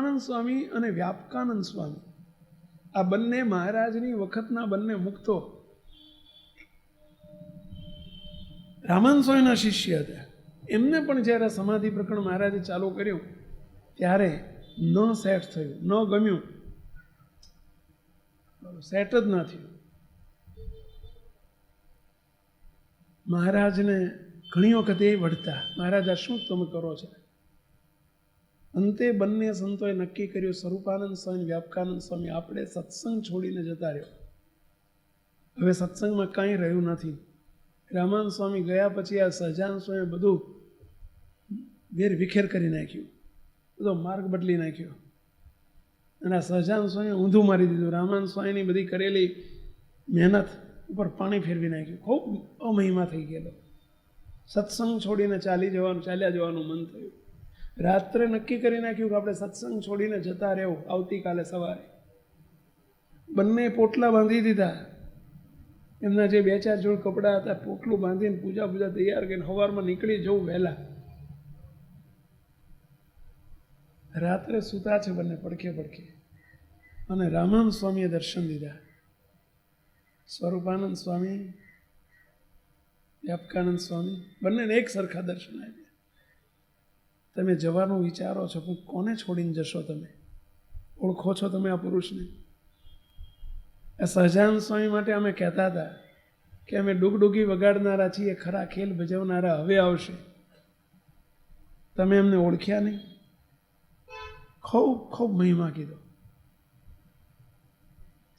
સ્વરૂપાનંદ સ્વામી અને વ્યાપકાનંદ સ્વામી આ બંને મહારાજની વખતના બંને મુક્તો રામાનંદ સ્વામીના શિષ્ય હતા. એમને પણ જ્યારે સમાધિ પ્રકરણ મહારાજે ચાલુ કર્યું ત્યારે ન સેટ થયું, ન ગમ્યું, સેટ જ ના થયું. મહારાજને ઘણી વખત એ વળતા, મહારાજ આ શું તમે કરો છો? અંતે બંને સંતોએ નક્કી કર્યું, સ્વરૂપાનંદ સ્વામી વ્યાપકાનંદ સ્વામી આપણે સત્સંગ છોડીને જતા રહ્યો. હવે સત્સંગમાં કાંઈ રહ્યું નથી. રામાનંદ સ્વામી ગયા પછી આ સહજાનંદ સ્વામી બધું વેર વિખેર કરી નાખ્યું, બધો માર્ગ બદલી નાખ્યો અને આ સહજાનંદ સ્વામી ઊંધું મારી દીધું. રામાનંદ સ્વામીની બધી કરેલી મહેનત ઉપર પાણી ફેરવી નાખ્યું. ખૂબ અમહિમા થઈ ગયેલો. સત્સંગ છોડીને ચાલ્યા જવાનું મન થયું. રાત્રે નક્કી કરી નાખ્યું કે આપણે સત્સંગ છોડીને જતા રહેવું આવતીકાલે સવારે. બંને પોટલા બાંધી દીધા. એમના જે 2-4 જોડ કપડાં હતા પોટલું બાંધીને પૂજા તૈયાર કરીને સવારમાં નીકળી જવું વહેલા. રાત્રે સૂતા છે બંને પડખે અને રામાનંદ સ્વામીએ દર્શન દીધા. સ્વરૂપાનંદ સ્વામી વ્યાપકાનંદ સ્વામી બંનેને એક સરખા દર્શન આપ્યા. તમે જવાનું વિચારો છો પણ કોને છોડીને જશો? તમે ઓળખો છો તમે આ પુરુષને? આ સહજાનંદ સ્વામી માટે અમે કહેતા હતા કે અમે ડુગડુગી વગાડનારા છીએ, ખરા ખેલ ભજવનારા હવે આવશે. તમે એમને ઓળખ્યા નહીં. ખૂબ મહિમા કીધો.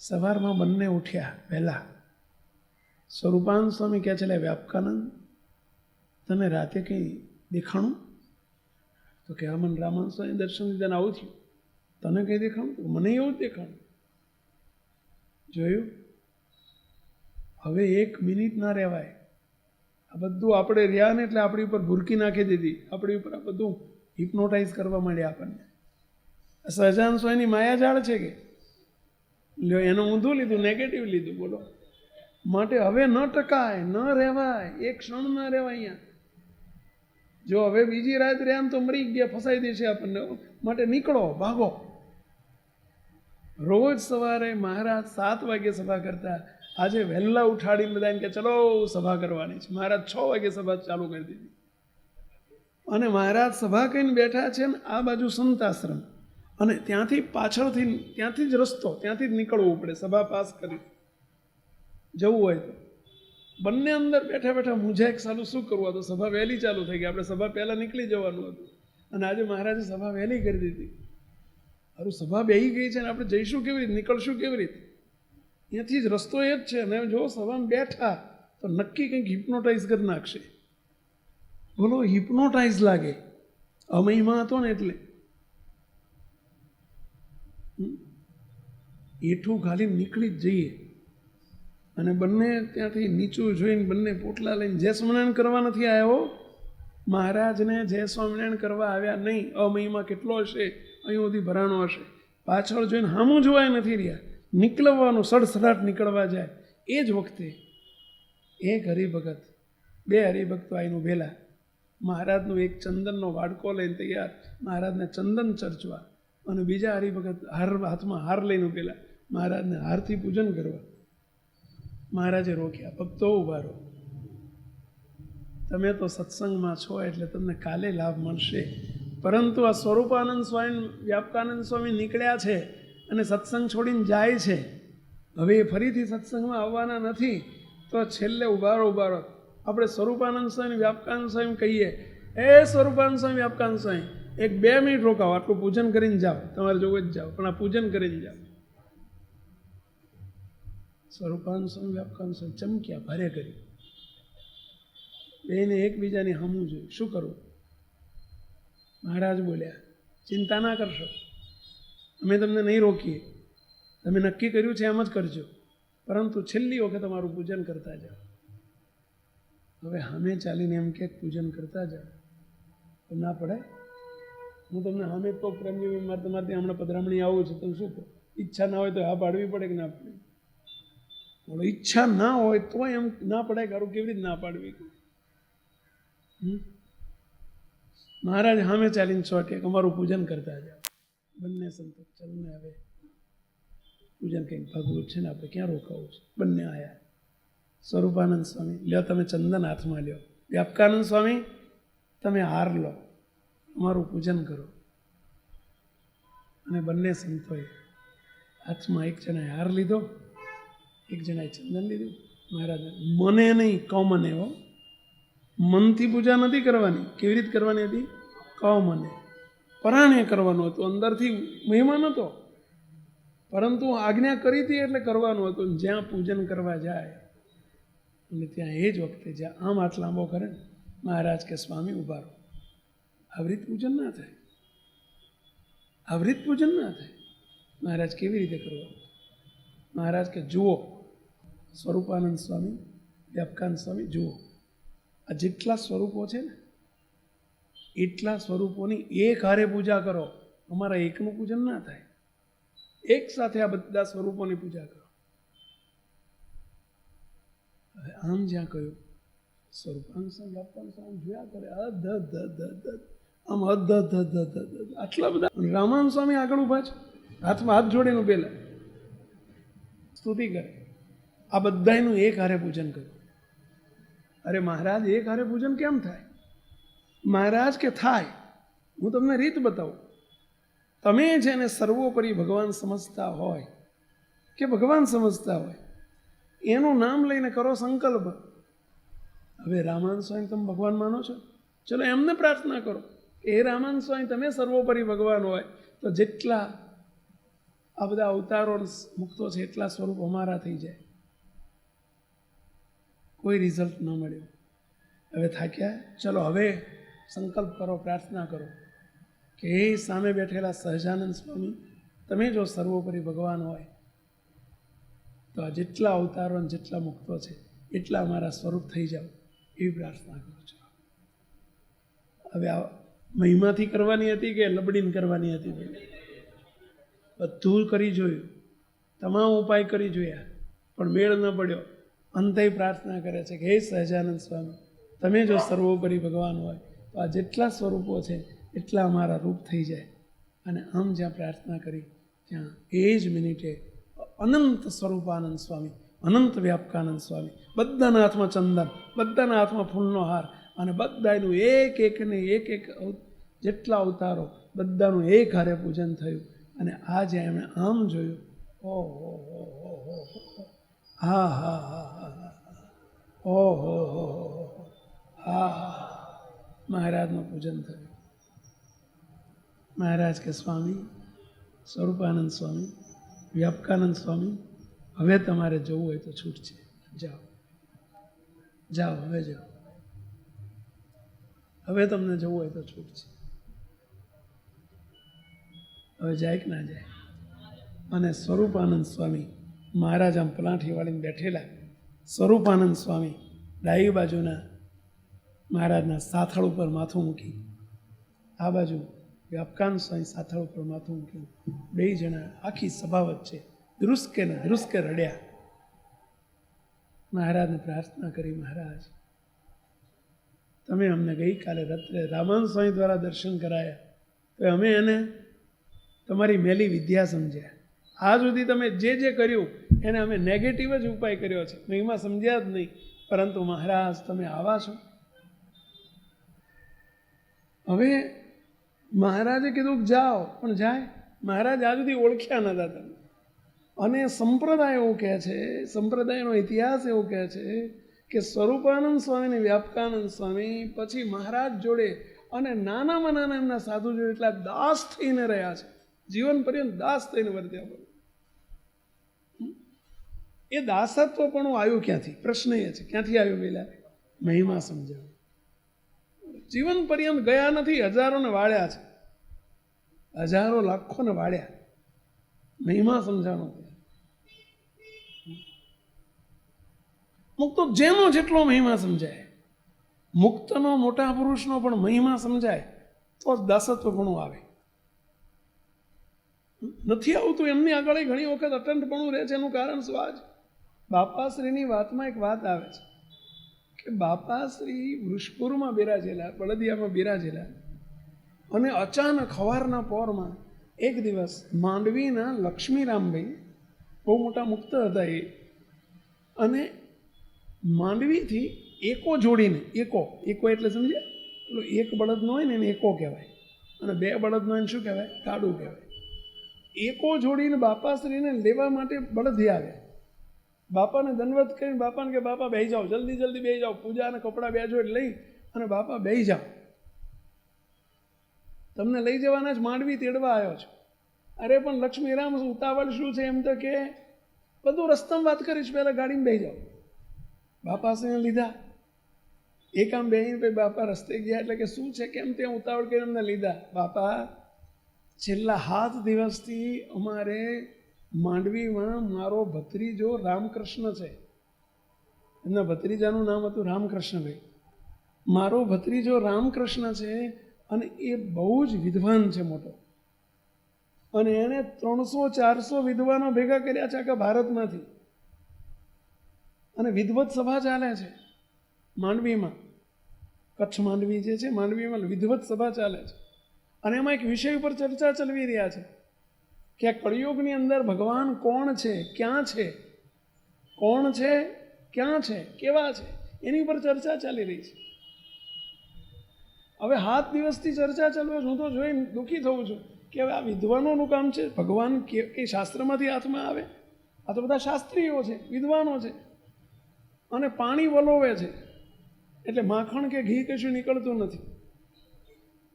સવારમાં બંને ઉઠ્યા પહેલા. સ્વરૂપાનંદ સ્વામી કહે છે, વ્યાપકાનંદ તને રાતે કંઈ દેખાણું? તો કે મને રામાનંદ સ્વામી દર્શન દીધાને આવું થયું. તને કંઈ દેખાણું? મને એવું જ દેખાણું. જોયું? હવે 1 મિનિટ ના રહેવાય. આ બધું આપણે રહ્યા ને એટલે આપણી ઉપર ભૂરકી નાખી દીધી. આપણી ઉપર આ બધું હિપ્નોટાઇઝ કરવા માંડ્યા આપણને. સહજાનંદ સ્વામીની માયાજાળ છે કે લ્યો એનું ઊંધું લીધું, નેગેટિવ લીધું. બોલો, માટે હવે ન ટકાય, ન રહેવાય, એક ક્ષણ ન રહેવાય અહીંયા. જો હવે બીજી રાત રહ્યા તો મરી ગયા, ફસાઈ દેશે આપણને. માટે નીકળો, ભાગો. રોજ સવારે મહારાજ 7 વાગે સભા કરતા. આજે વહેલા ઉઠાડીને બધાને કે ચલો સભા કરવાની છે. મહારાજ 6 વાગે સભા ચાલુ કરી દીધી. અને મહારાજ સભા કહીને બેઠા છે ને આ બાજુ સંત આશ્રમ, અને ત્યાંથી પાછળથી ત્યાંથી જ રસ્તો, ત્યાંથી જ નીકળવું પડે સભા પાસ કરી જવું હોય તો. બંને અંદર બેઠા મૂંઝાય સાલું શું કરવું? તો સભા વહેલી ચાલુ થઈ ગઈ. આપણે સભા પહેલાં નીકળી જવાનું હતું અને આજે મહારાજે સભા વહેલી કરી દીધી. સારું, સભા બેહી ગઈ છે ને આપણે જઈશું કેવી રીતે, નીકળશું કેવી રીતે? ત્યાંથી જ રસ્તો એ જ છે. અને જો સભામાં બેઠા તો નક્કી કંઈક હિપ્નોટાઇઝ કરી નાખશે. બોલો, હિપ્નોટાઇઝ લાગે. અમહિમા હતો ને એટલે એઠું ખાલી નીકળી જ જઈએ. અને બંને ત્યાંથી નીચું જોઈને બંને પોટલા લઈને જય સ્વામિનારાયણ કરવા નથી આવ્યો. મહારાજને જય સ્વામિનારાયણ કરવા આવ્યા નહીં. અમહિમા કેટલો હશે, અહીં સુધી ભરાણો હશે. પાછળ જોઈને સામું જોવાય નથી રહ્યા. નીકળવાનું સડસડાટ નીકળવા જાય. એ જ વખતે એક હરિભગત, 2 હરિભક્તો આવીને ઉભેલા. મહારાજનું એક ચંદનનો વાડકો લઈને તૈયાર, મહારાજને ચંદન ચર્ચવા, અને બીજા હરિભગત હાથમાં હાર લઈને ઉભેલા, મહારાજને હારથી પૂજન કરવા. મહારાજે રોક્યા, ભક્તો ઉભા રહો. તમે તો સત્સંગમાં છો એટલે તમને કાલે લાભ મળશે, પરંતુ આ સ્વરૂપાનંદ સ્વામી વ્યાપકાનંદ સ્વામી નીકળ્યા છે અને સત્સંગ છોડીને જાય છે. હવે એ ફરીથી સત્સંગમાં આવવાના નથી. તો છેલ્લે ઉભા રહો. આપણે સ્વરૂપાનંદ સ્વામી વ્યાપકાનંદ સ્વામી કહીએ, એ સ્વરૂપાનંદ સ્વામી વ્યાપકાનંદ સ્વામી 1-2 મિનિટ રોકાવો, આટલું પૂજન કરીને જાઓ. તમારે જોવું જ જાઓ, પણ આ પૂજન કરીને જાઓ. સ્વરૂપાનંદ સ્વામી વ્યાપકાનંદ સ્વામી ચમક્યા, ભારે કરી. બેને એકબીજાની સામું જોયું. શું કરવું? મહારાજ બોલ્યા, ચિંતા ના કરશો, અમે તમને નહીં રોકીએ. તમે નક્કી કર્યું છે એમ જ કરજો, પરંતુ છેલ્લી વખત તમારું પૂજન કરતા જાઓ. હવે સામે ચાલીને એમ કે પૂજન કરતા જાઓ તો ના પડે. હું તમને સામે તો પ્રેમજી મારે તમારે ત્યાં હમણાં પધરામણી આવું છે, તમે શું કહો? ઈચ્છા ના હોય તો હા પાડવી પડે કે ના પડે? બોલો, ઈચ્છા ના હોય તો એમ ના પડાય. કારું કેવી રીતે ના પાડવી? મહારાજ સામે ચાલીને 100 અમારું પૂજન કરતા જાઓ. બંને સંતો ચલને હવે પૂજન કંઈક ભાગવત છે ને આપણે ક્યાં રોકાવું છે. બંને આવ્યા. સ્વરૂપાનંદ સ્વામી, લ્યો તમે ચંદન હાથમાં લ્યો. વ્યાપકાનંદ સ્વામી, તમે હાર લો, અમારું પૂજન કરો. અને બંને સંતોએ હાથમાં એક જણાએ હાર લીધો, એક જણાએ ચંદન લીધું. મહારાજ મને નહીં, કહો મને. હો, મનથી પૂજા નથી કરવાની. કેવી રીતે કરવાની હતી? કહો મને. પરાણે કરવાનું હતું, અંદરથી મહિમા નહોતો, પરંતુ આજ્ઞા કરી હતી એટલે કરવાનું હતું. જ્યાં પૂજન કરવા જાય અને ત્યાં એ જ વખતે જ્યાં આમ હાથ લાંબો કરે ને, મહારાજ કે સ્વામી ઉભા રહો. આવૃત પૂજન ના થાય, આવૃત પૂજન ના થાય. મહારાજ કેવી રીતે કરવાનું? મહારાજ કે જુઓ, સ્વરૂપાનંદ સ્વામી, વ્યાપકાનંદ સ્વામી, જુઓ, આ જેટલા સ્વરૂપો છે ને એટલા સ્વરૂપોની એક હારે પૂજા કરો. અમારા એકનું પૂજન ના થાય. એક સાથે આ બધા સ્વરૂપોની પૂજા કરો. હવે આમ જ્યાં કહ્યું, સ્વરૂપાનંદ સ્વામી, વ્યાપકાનંદ સ્વામી જોયા કરે, આમ આટલા બધા. રામાનંદ સ્વામી આગળ ઉભા છે, હાથમાં હાથ જોડીને પેલા સ્તુતિ કરે. આ બધાનું એક હારે પૂજન કર્યું. અરે મહારાજ, એક હારે પૂજન કેમ થાય? મહારાજ કે થાય. હું તમને રીત બતાવું. તમે જેને સર્વોપરી ભગવાન સમજતા હોય કે ભગવાન સમજતા હોય એનું નામ લઈને કરો સંકલ્પ. હવે રામાનંદ સ્વામી તમે ભગવાન માનો છો, ચલો એમને પ્રાર્થના કરો કે હે રામાનંદ સ્વામી, તમે સર્વોપરી ભગવાન હોય તો જેટલા આ બધા અવતારો મુક્તો છે એટલા સ્વરૂપ અમારા થઈ જાય. કોઈ રિઝલ્ટ ન મળ્યું. હવે થાક્યા, ચલો હવે સંકલ્પ કરો, પ્રાર્થના કરો કે હે સામે બેઠેલા સહજાનંદ સ્વામી, તમે જો સર્વોપરી ભગવાન હોય તો આ જેટલા અવતારો અને જેટલા મુક્તો છે એટલા અમારા સ્વરૂપ થઈ જાઓ, એવી પ્રાર્થના કરો છો. હવે આ મહિમાથી કરવાની હતી કે લબડીને કરવાની હતી? બધું કરી જોયું, તમામ ઉપાય કરી જોયા, પણ મેળ ન પડ્યો. અંતે પ્રાર્થના કરે છે કે હે સહજાનંદ સ્વામી, તમે જો સર્વોપરી ભગવાન હોય તો આ જેટલા સ્વરૂપો છે એટલા અમારા રૂપ થઈ જાય. અને આમ જ્યાં પ્રાર્થના કરી ત્યાં એ જ મિનિટે અનંત સ્વરૂપાનંદ સ્વામી, અનંત વ્યાપકાનંદ સ્વામી, બધાના હાથમાં ચંદન, બધાના હાથમાં ફૂલનો હાર, અને બધાનું એક એકને એક એક જેટલા અવતારો બધાનું એક હારે પૂજન થયું. અને આ જ્યાં એમણે આમ જોયું, ઓહો, હા હા હા હા, ઓહો, હા હા, મહારાજનું પૂજન થયું. મહારાજ કે સ્વામી, સ્વરૂપાનંદ સ્વામી, વ્યાપકાનંદ સ્વામી, હવે તમારે જવું હોય તો છૂટ છે, જાઓ જાઓ, હવે જાઓ, હવે તમને જવું હોય તો છૂટ છે. હવે જાય કે ના જાય? અને સ્વરૂપાનંદ સ્વામી, મહારાજ આમ પલાઠી વાળીને બેઠેલા, સ્વરૂપાનંદ સ્વામી ડાબી બાજુના મહારાજના સાથળ ઉપર માથું મૂકી, આ બાજુ વ્યાપકાનંદ સ્વામી સાથળ ઉપર માથું મૂક્યું. બે જણા આખી સભા વચ્ચે ધ્રુસકે ને ધ્રુસકે રડ્યા. મહારાજને પ્રાર્થના કરી, મહારાજ તમે અમને ગઈકાલે રાત્રે રામાનંદ સ્વામી દ્વારા દર્શન કરાયા તો અમે એને તમારી મેલી વિદ્યા સમજ્યા. આ સુધી તમે જે જે કર્યું એને અમે નેગેટિવ જ ઉપાય કર્યો છે, મહિમા સમજ્યા જ નહીં. પરંતુ મહારાજ તમે આવા છો. હવે મહારાજે કીધું જાઓ, પણ જાય? મહારાજ આ સુધી ઓળખ્યા નતા તમે. અને સંપ્રદાય એવું કહે છે, સંપ્રદાયનો ઇતિહાસ એવું કહે છે કે સ્વરૂપાનંદ સ્વામી અને વ્યાપકાનંદ સ્વામી પછી મહારાજ જોડે અને નાનામાં નાના એમના સાધુ જોડે એટલા દાસ થઈને રહ્યા છે, જીવન પર્યંત દાસ થઈને વર્ત્યા. બોલો, એ દાસત્વ પણ આવ્યું ક્યાંથી? પ્રશ્ન એ છે, ક્યાંથી આવ્યું? પેલા મહિમા સમજાવ. જીવન પર્યંત ગયા નથી, હજારોને વાળ્યા છે, હજારો લાખોને વાળ્યા, મહિમા સમજાવવાનો. મુક્તો જેનો જેટલો મહિમા સમજાય, મુક્તનો મોટા પુરુષનો પણ મહિમા સમજાય તો જ દાસત્વ પણ આવે. નથી આવતું એમની આગળ ઘણી વખત અટંટપણું રહે છે. એનું કારણ શું? આજ બાપાશ્રીની વાતમાં એક વાત આવે છે કે બાપાશ્રી વૃષપુરમાં બિરાજેલા, બળદિયામાં બિરાજેલા, અને અચાનક સવારના પોરમાં એક દિવસ માંડવીના લક્ષ્મીરામભાઈ બહુ મોટા મુક્ત હતા એ, અને માંડવીથી એકો જોડીને, એકો એટલે સમજે, પેલો એક બળદનો હોય ને એને એકો કહેવાય, અને બે બળદનો એને શું કહેવાય? ગાડું કહેવાય. એકો જોડીને બાપાશ્રીને લેવા માટે બળદે આવ્યા. બાપાને દંડવત કરીને બાપાને કે બાપા બેસી જાઓ, જલ્દી જલ્દી બેસી જાઓ, પૂજા અને કપડાં બેજો એટલે લઈ અને બાપા બેસી જાઓ, તમને લઈ જવાના જ માંડવી તેડવા આવ્યો છો. અરે પણ લક્ષ્મીરામ ઉતાવળ શું છે? એમ તો કે બધું રસ્તામાં વાત કરીશ, પહેલાં ગાડીમાં બેસી જાઓ. બાપાશ્રીને લીધા, એક આમ બેહીને પછી બાપા રસ્તે ગયા એટલે કે શું છે, કેમ ત્યાં ઉતાવળ કરીને અમને લીધા? બાપા, છેલ્લા 7 દિવસથી અમારે માંડવીમાં મારો ભત્રીજો રામકૃષ્ણ છે, એમના ભત્રીજાનું નામ હતું રામકૃષ્ણભાઈ. મારો ભત્રીજો રામકૃષ્ણ છે અને એ બહુ જ વિદ્વાન છે મોટો, અને એણે 300-400 વિદ્વાનો ભેગા કર્યા છે આખા ભારતમાંથી, અને વિદ્વત સભા ચાલે છે માંડવીમાં. કચ્છ માંડવી જે છે, માંડવીમાં વિદ્વત સભા ચાલે છે, અને એમાં એક વિષય ઉપર ચર્ચા ચલાવી રહ્યા છે કે આ કળિયુગની અંદર ભગવાન કોણ છે, ક્યાં છે, કોણ છે, ક્યાં છે, કેવા છે, એની ઉપર ચર્ચા ચાલી રહી છે. હવે 7 દિવસથી ચર્ચા ચાલુ, હું તો જોઈને દુઃખી થઉં છું કે હવે આ વિદ્વાનોનું કામ છે. ભગવાન કે શાસ્ત્રમાંથી હાથમાં આવે? આ તો બધા શાસ્ત્રીઓ છે, વિદ્વાનો છે, અને પાણી વલોવે છે એટલે માખણ કે ઘી કશું નીકળતું નથી.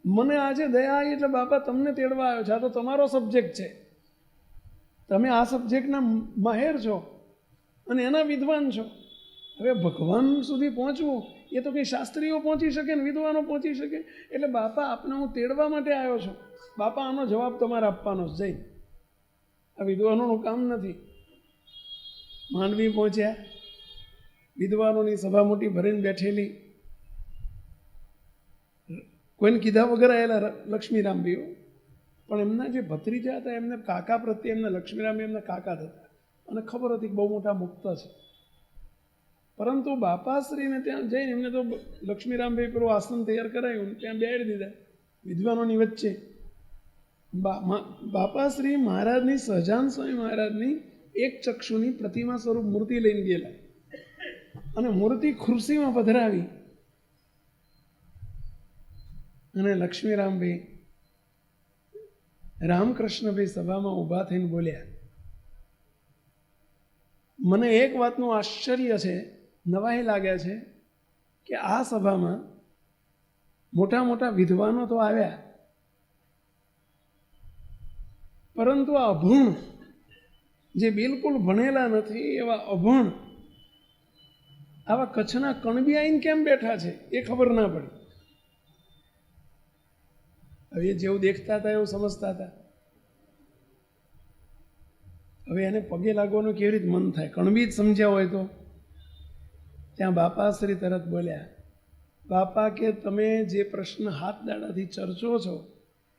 મને આજે દયા આવી એટલે બાપા તમને તેડવા આવ્યો છે, આ તો તમારો સબ્જેક્ટ છે, તમે આ સબ્જેક્ટના માહેર છો અને એના વિદ્વાન છો. હવે ભગવાન સુધી પહોંચવું એ તો કંઈ શાસ્ત્રીઓ પહોંચી શકે ને વિદ્વાનો પહોંચી શકે. એટલે બાપા આપને હું તેડવા માટે આવ્યો છું, બાપા આનો જવાબ તમારે આપવાનો જ. જઈ, આ વિદ્વાનોનું કામ નથી. માંડવી પહોંચ્યા, વિદ્વાનોની સભા મોટી ભરીને બેઠેલી, કોઈને કીધા વગર આવેલા લક્ષ્મીરામભાઈઓ, પણ એમના જે ભત્રીજા હતા એમને કાકા પ્રત્યે, એમના લક્ષ્મીરામ એમના કાકા હતા, અને ખબર હતી કે બહુ મોટા મુક્ત છે. પરંતુ બાપાશ્રીને ત્યાં જઈને એમને તો લક્ષ્મીરામભાઈ પેલું આસન તૈયાર કરાયું, ત્યાં બેસાડી દીધા વિદ્વાનોની વચ્ચે. બાપાશ્રી મહારાજની, સહજાન સ્વામી મહારાજની એક ચક્ષુની પ્રતિમા સ્વરૂપ મૂર્તિ લઈને ગયેલા, અને મૂર્તિ ખુરશીમાં પધરાવી, અને લક્ષ્મીરામભાઈ રામકૃષ્ણભાઈ સભામાં ઊભા થઈને બોલ્યા. મને એક વાતનું આશ્ચર્ય છે, નવાઈ લાગે છે કે આ સભામાં મોટા મોટા વિદ્વાનો તો આવ્યા, પરંતુ આ અભણ, જે બિલકુલ ભણેલા નથી એવા અભણ, આવા કચ્છના કણબી આવીને કેમ બેઠા છે એ ખબર ના પડી. હવે જેવું દેખતા હતા એવું સમજતા હતા. હવે એને પગે લાગવાનું કેવી રીતે મન થાય? કણબી જ સમજ્યા હોય તો. ત્યાં બાપાશ્રી તરત બોલ્યા, બાપા કે તમે જે પ્રશ્ન હાથ દાડાથી ચર્ચો છો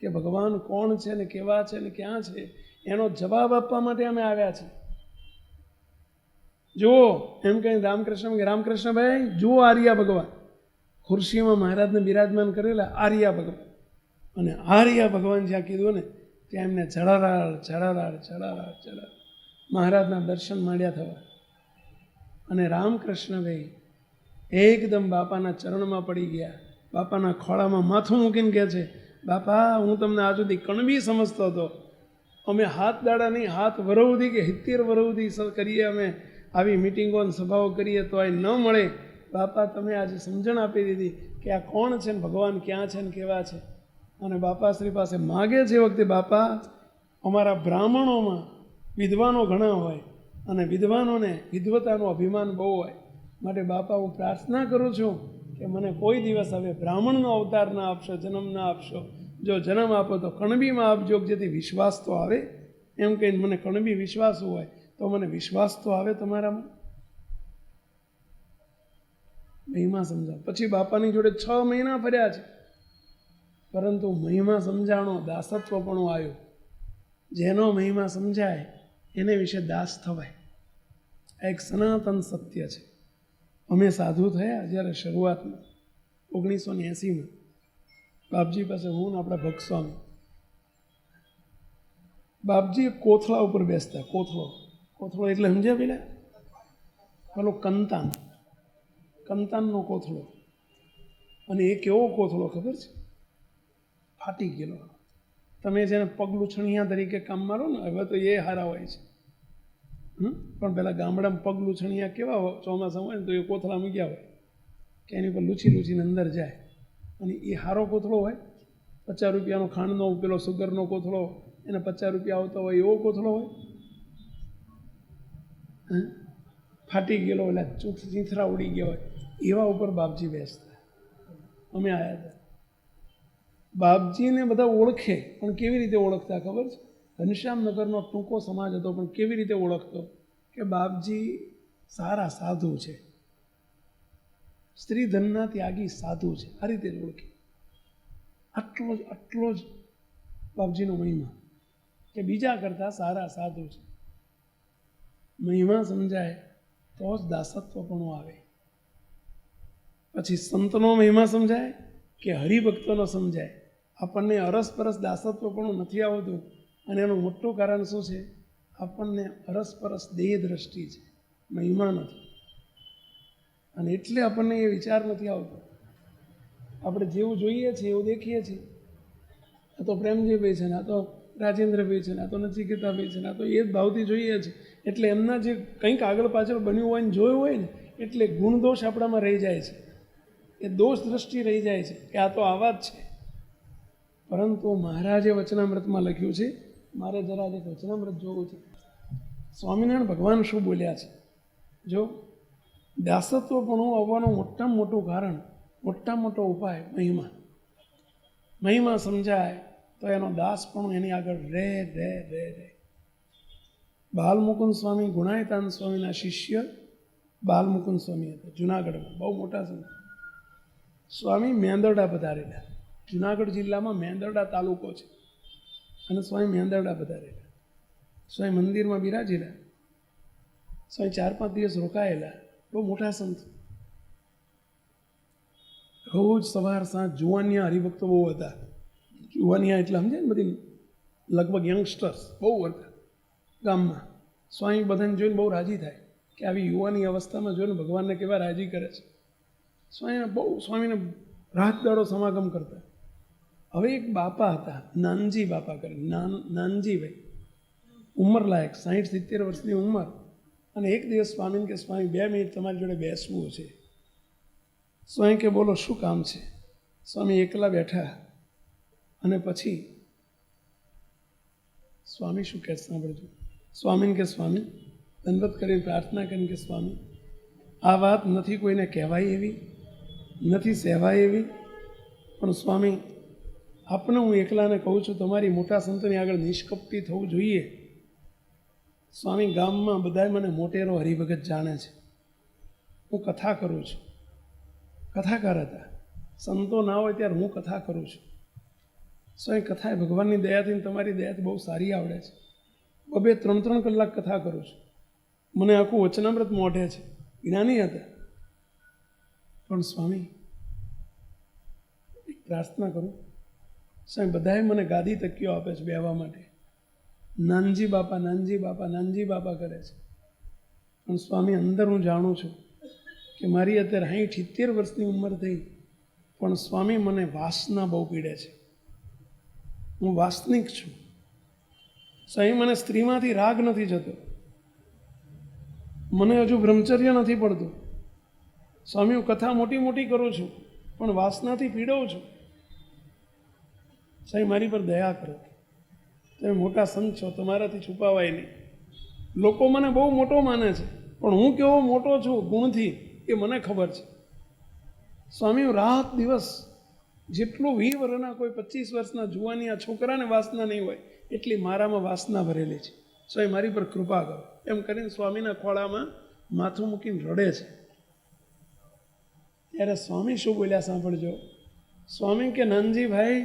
કે ભગવાન કોણ છે ને કેવા છે ને ક્યાં છે, એનો જવાબ આપવા માટે અમે આવ્યા છીએ. જુઓ, એમ કહી રામકૃષ્ણભાઈ જુઓ, આર્યા ભગવાન ખુરશીમાં મહારાજને બિરાજમાન કરેલા આર્યા ભગવાન. અને આર્યા ભગવાન જ્યાં કીધું ને ત્યાં એમને ચડારાડ મહારાજના દર્શન માંડ્યા થવા. અને રામકૃષ્ણભાઈ એકદમ બાપાના ચરણમાં પડી ગયા, બાપાના ખોળામાં માથું મૂકીને કહે છે, બાપા હું તમને આ સુધી કણબી સમજતો હતો, અમે હાથ દાડા નહીં, હાથ વરવધી કે 70 વરવધી કરીએ, અમે આવી મિટિંગો સભાઓ કરીએ તો આ ન મળે. બાપા તમે આજે સમજણ આપી દીધી કે આ કોણ છે ને ભગવાન ક્યાં છે ને કેવા છે. અને બાપાશ્રી પાસે માગે છે વખતે, બાપા અમારા બ્રાહ્મણોમાં વિદ્વાનો ઘણા હોય અને વિદ્વાનોને વિદ્વતાનો અભિમાન બહુ હોય, માટે બાપા હું પ્રાર્થના કરું છું કે મને કોઈ દિવસ હવે બ્રાહ્મણનો અવતાર ના આપશો, જન્મ ના આપશો. જો જન્મ આપો તો કણબીમાં આપજો, જેથી વિશ્વાસ તો આવે. એમ કહીને મને કણબી વિશ્વાસ હોય તો મને વિશ્વાસ તો આવે તમારામાં. મહિમા સમજાવ. પછી બાપાની જોડે 6 મહિના ફર્યા છે, પરંતુ મહિમા સમજાણો, દાસત્વ પણ આવ્યો. જેનો મહિમા સમજાય એને વિશે દાસ થવાય. આ એક સનાતન સત્ય છે. અમે સાધુ થયા જ્યારે શરૂઆતમાં 1980માં બાપજી પાસે, હું ને આપણા ભક્ત સ્વામી, બાપજી એક કોથળા ઉપર બેસતા. કોથળો એટલે સમજ્યા પેલા પેલો કંતાનનો કોથળો. અને એ કેવો કોથળો ખબર છે? ફાટી ગયેલો. તમે જેને પગલુંછણિયા તરીકે કામ મારો ને, હવે તો એ હારા હોય છે. પણ પેલા ગામડામાં પગલુંછણિયા કેવા ચોમાસા હોય ને તો એ કોથળા મૂક્યા હોય કે એની પર લૂછીને અંદર જાય. અને એ હારો કોથળો હોય, 50 રૂપિયાનો ખાંડનો પેલો સુગરનો કોથળો, એને 50 રૂપિયા આવતા હોય એવો કોથળો હોય. ફાટી ગયેલો, એટલે ચીંથરા ઉડી ગયા હોય એવા ઉપર બાપજી બેસતા. અમે આવ્યા હતા. બાપજીને બધા ઓળખે, પણ કેવી રીતે ઓળખતા ખબર છે? ઘનશ્યામનગરનો ટૂંકો સમાજ હતો, પણ કેવી રીતે ઓળખતો કે બાપજી સારા સાધુ છે, સ્ત્રી ધનના ત્યાગી સાધુ છે, આ રીતે જ ઓળખે. આટલો જ બાપજીનો મહિમા કે બીજા કરતાં સારા સાધુ છે. મહિમા સમજાય તો જ દાસત્વપણું આવે. પછી સંતનો મહિમા સમજાય કે હરિભક્તોનો સમજાય. આપણને અરસપરસ દાસત્વપણું નથી આવતું, અને એનું મોટું કારણ શું છે? આપણને અરસપરસ દેહ દ્રષ્ટિ છે, મહિમા નથી. અને એટલે આપણને એ વિચાર નથી આવતો. આપણે જેવું જોઈએ છીએ એવું દેખીએ છીએ. આ તો પ્રેમજીભાઈ છે ને, આ તો રાજેન્દ્રભાઈ છે ને, આ તો નચિકેતાભાઈ છે ને, આ તો એ જ ભાવથી જોઈએ છીએ. એટલે એમના જે કંઈક આગળ પાછળ બન્યું હોય ને જોયું હોય ને, એટલે ગુણદોષ આપણામાં રહી જાય છે. એ દોષ દ્રષ્ટિ રહી જાય છે કે આ તો આવા જ છે. પરંતુ મહારાજે વચનામૃતમાં લખ્યું છે, મારે જરા એક વચનામૃત જોવું છે. સ્વામિનારાયણ ભગવાન શું બોલ્યા છે? જો દાસત્વપણું આવવાનું મોટામાં મોટું કારણ, મોટામાં મોટો ઉપાય મહિમા સમજાય તો એનો દાસપણું એની આગળ રે. બાલમુકુંદ સ્વામી, ગુણાયતાન સ્વામીના શિષ્ય બાલમુકુંદ સ્વામી હતા જુનાગઢમાં, બહુ મોટા સંત. સ્વામી મેંદરડા પધારેલા. જુનાગઢ જિલ્લામાં મેંદરડા તાલુકો છે, અને સ્વામી મેંદરડા પધારેલા. સ્વામી મંદિરમાં બિરાજેલા. સ્વામી 4-5 દિવસ રોકાયેલા. બહુ મોટા સંત. રોજ સવાર સાંજ જુવાનિયા હરિભક્તો બહુ હતા. જુવાનિયા એટલે સમજે ને, બધી લગભગ યંગસ્ટર્સ બહુ હતા ગામમાં. સ્વામી બધાને જોઈને બહુ રાજી થાય કે આવી યુવાની અવસ્થામાં જોઈને ભગવાનને કેવા રાજી કરે છે. સ્વામીને રાત દાડો સમાગમ કરતા. હવે એક બાપા હતા, નાનજી બાપા કરે, નાનજીભાઈ, ઉંમરલાયક 60-70 વર્ષની ઉંમર. અને એક દિવસ સ્વામીને કે સ્વામી 2 મિનિટ તમારી જોડે બેસવું છે. સ્વામી કે બોલો શું કામ છે? સ્વામી એકલા બેઠા. અને પછી સ્વામી શું કહે સાંભળજો. સ્વામીને કે સ્વામી, દંડવત કરીને પ્રાર્થના કરીને કે સ્વામી, આ વાત નથી કોઈને કહેવાય એવી, નથી સહેવાય એવી, પણ સ્વામી આપણે હું એકલાને કહું છું, તમારી મોટા સંતોની આગળ નિષ્કપટી થવું જોઈએ. સ્વામી ગામમાં બધાય મને મોટેરો હરિભગત જાણે છે. હું કથા કરું છું, કથાકાર હતા. સંતો ના હોય ત્યારે હું કથા કરું છું. સ્વામી કથા ભગવાનની દયાથી, તમારી દયાથી બહુ સારી આવડે છે. 2-3 કલાક કથા કરું છું. મને આખું વચનામૃત મોઢે છે. જ્ઞાની હતા. પણ સ્વામી એક પ્રાર્થના કરું. સ્વામી બધાએ મને ગાદી તકીઓ આપે છે બેહવા માટે. નાનજી બાપા કરે છે. પણ સ્વામી અંદર હું જાણું છું કે મારી અત્યારે 60-70 વર્ષની ઉંમર થઈ, પણ સ્વામી મને વાસના બહુ પીડે છે. હું વાસનિક છું. સ્વામી મને સ્ત્રીમાંથી રાગ નથી જતો, મને હજુ બ્રહ્મચર્ય નથી પડતું. સ્વામી હું કથા મોટી કરું છું, પણ વાસનાથી પીડું છું. સ્વામી મારી પર દયા કરો. તમે મોટા સંત છો, તમારાથી છુપાવાય નહીં. લોકો મને બહુ મોટો માને છે, પણ હું કેવો મોટો છું ગુણથી એ મને ખબર છે. સ્વામી હું રાત દિવસ, જેટલું 20 વર્ષના કોઈ 25 વર્ષના જુવાની આ છોકરાને વાસના નહીં હોય, એટલી મારામાં વાસના ભરેલી છે. સ્વામી મારી પર કૃપા કરો. એમ કરીને સ્વામીના ખોળામાં માથું મૂકીને રડે છે. ત્યારે સ્વામી શું બોલ્યા સાંભળજો. સ્વામી કે નાનજીભાઈ,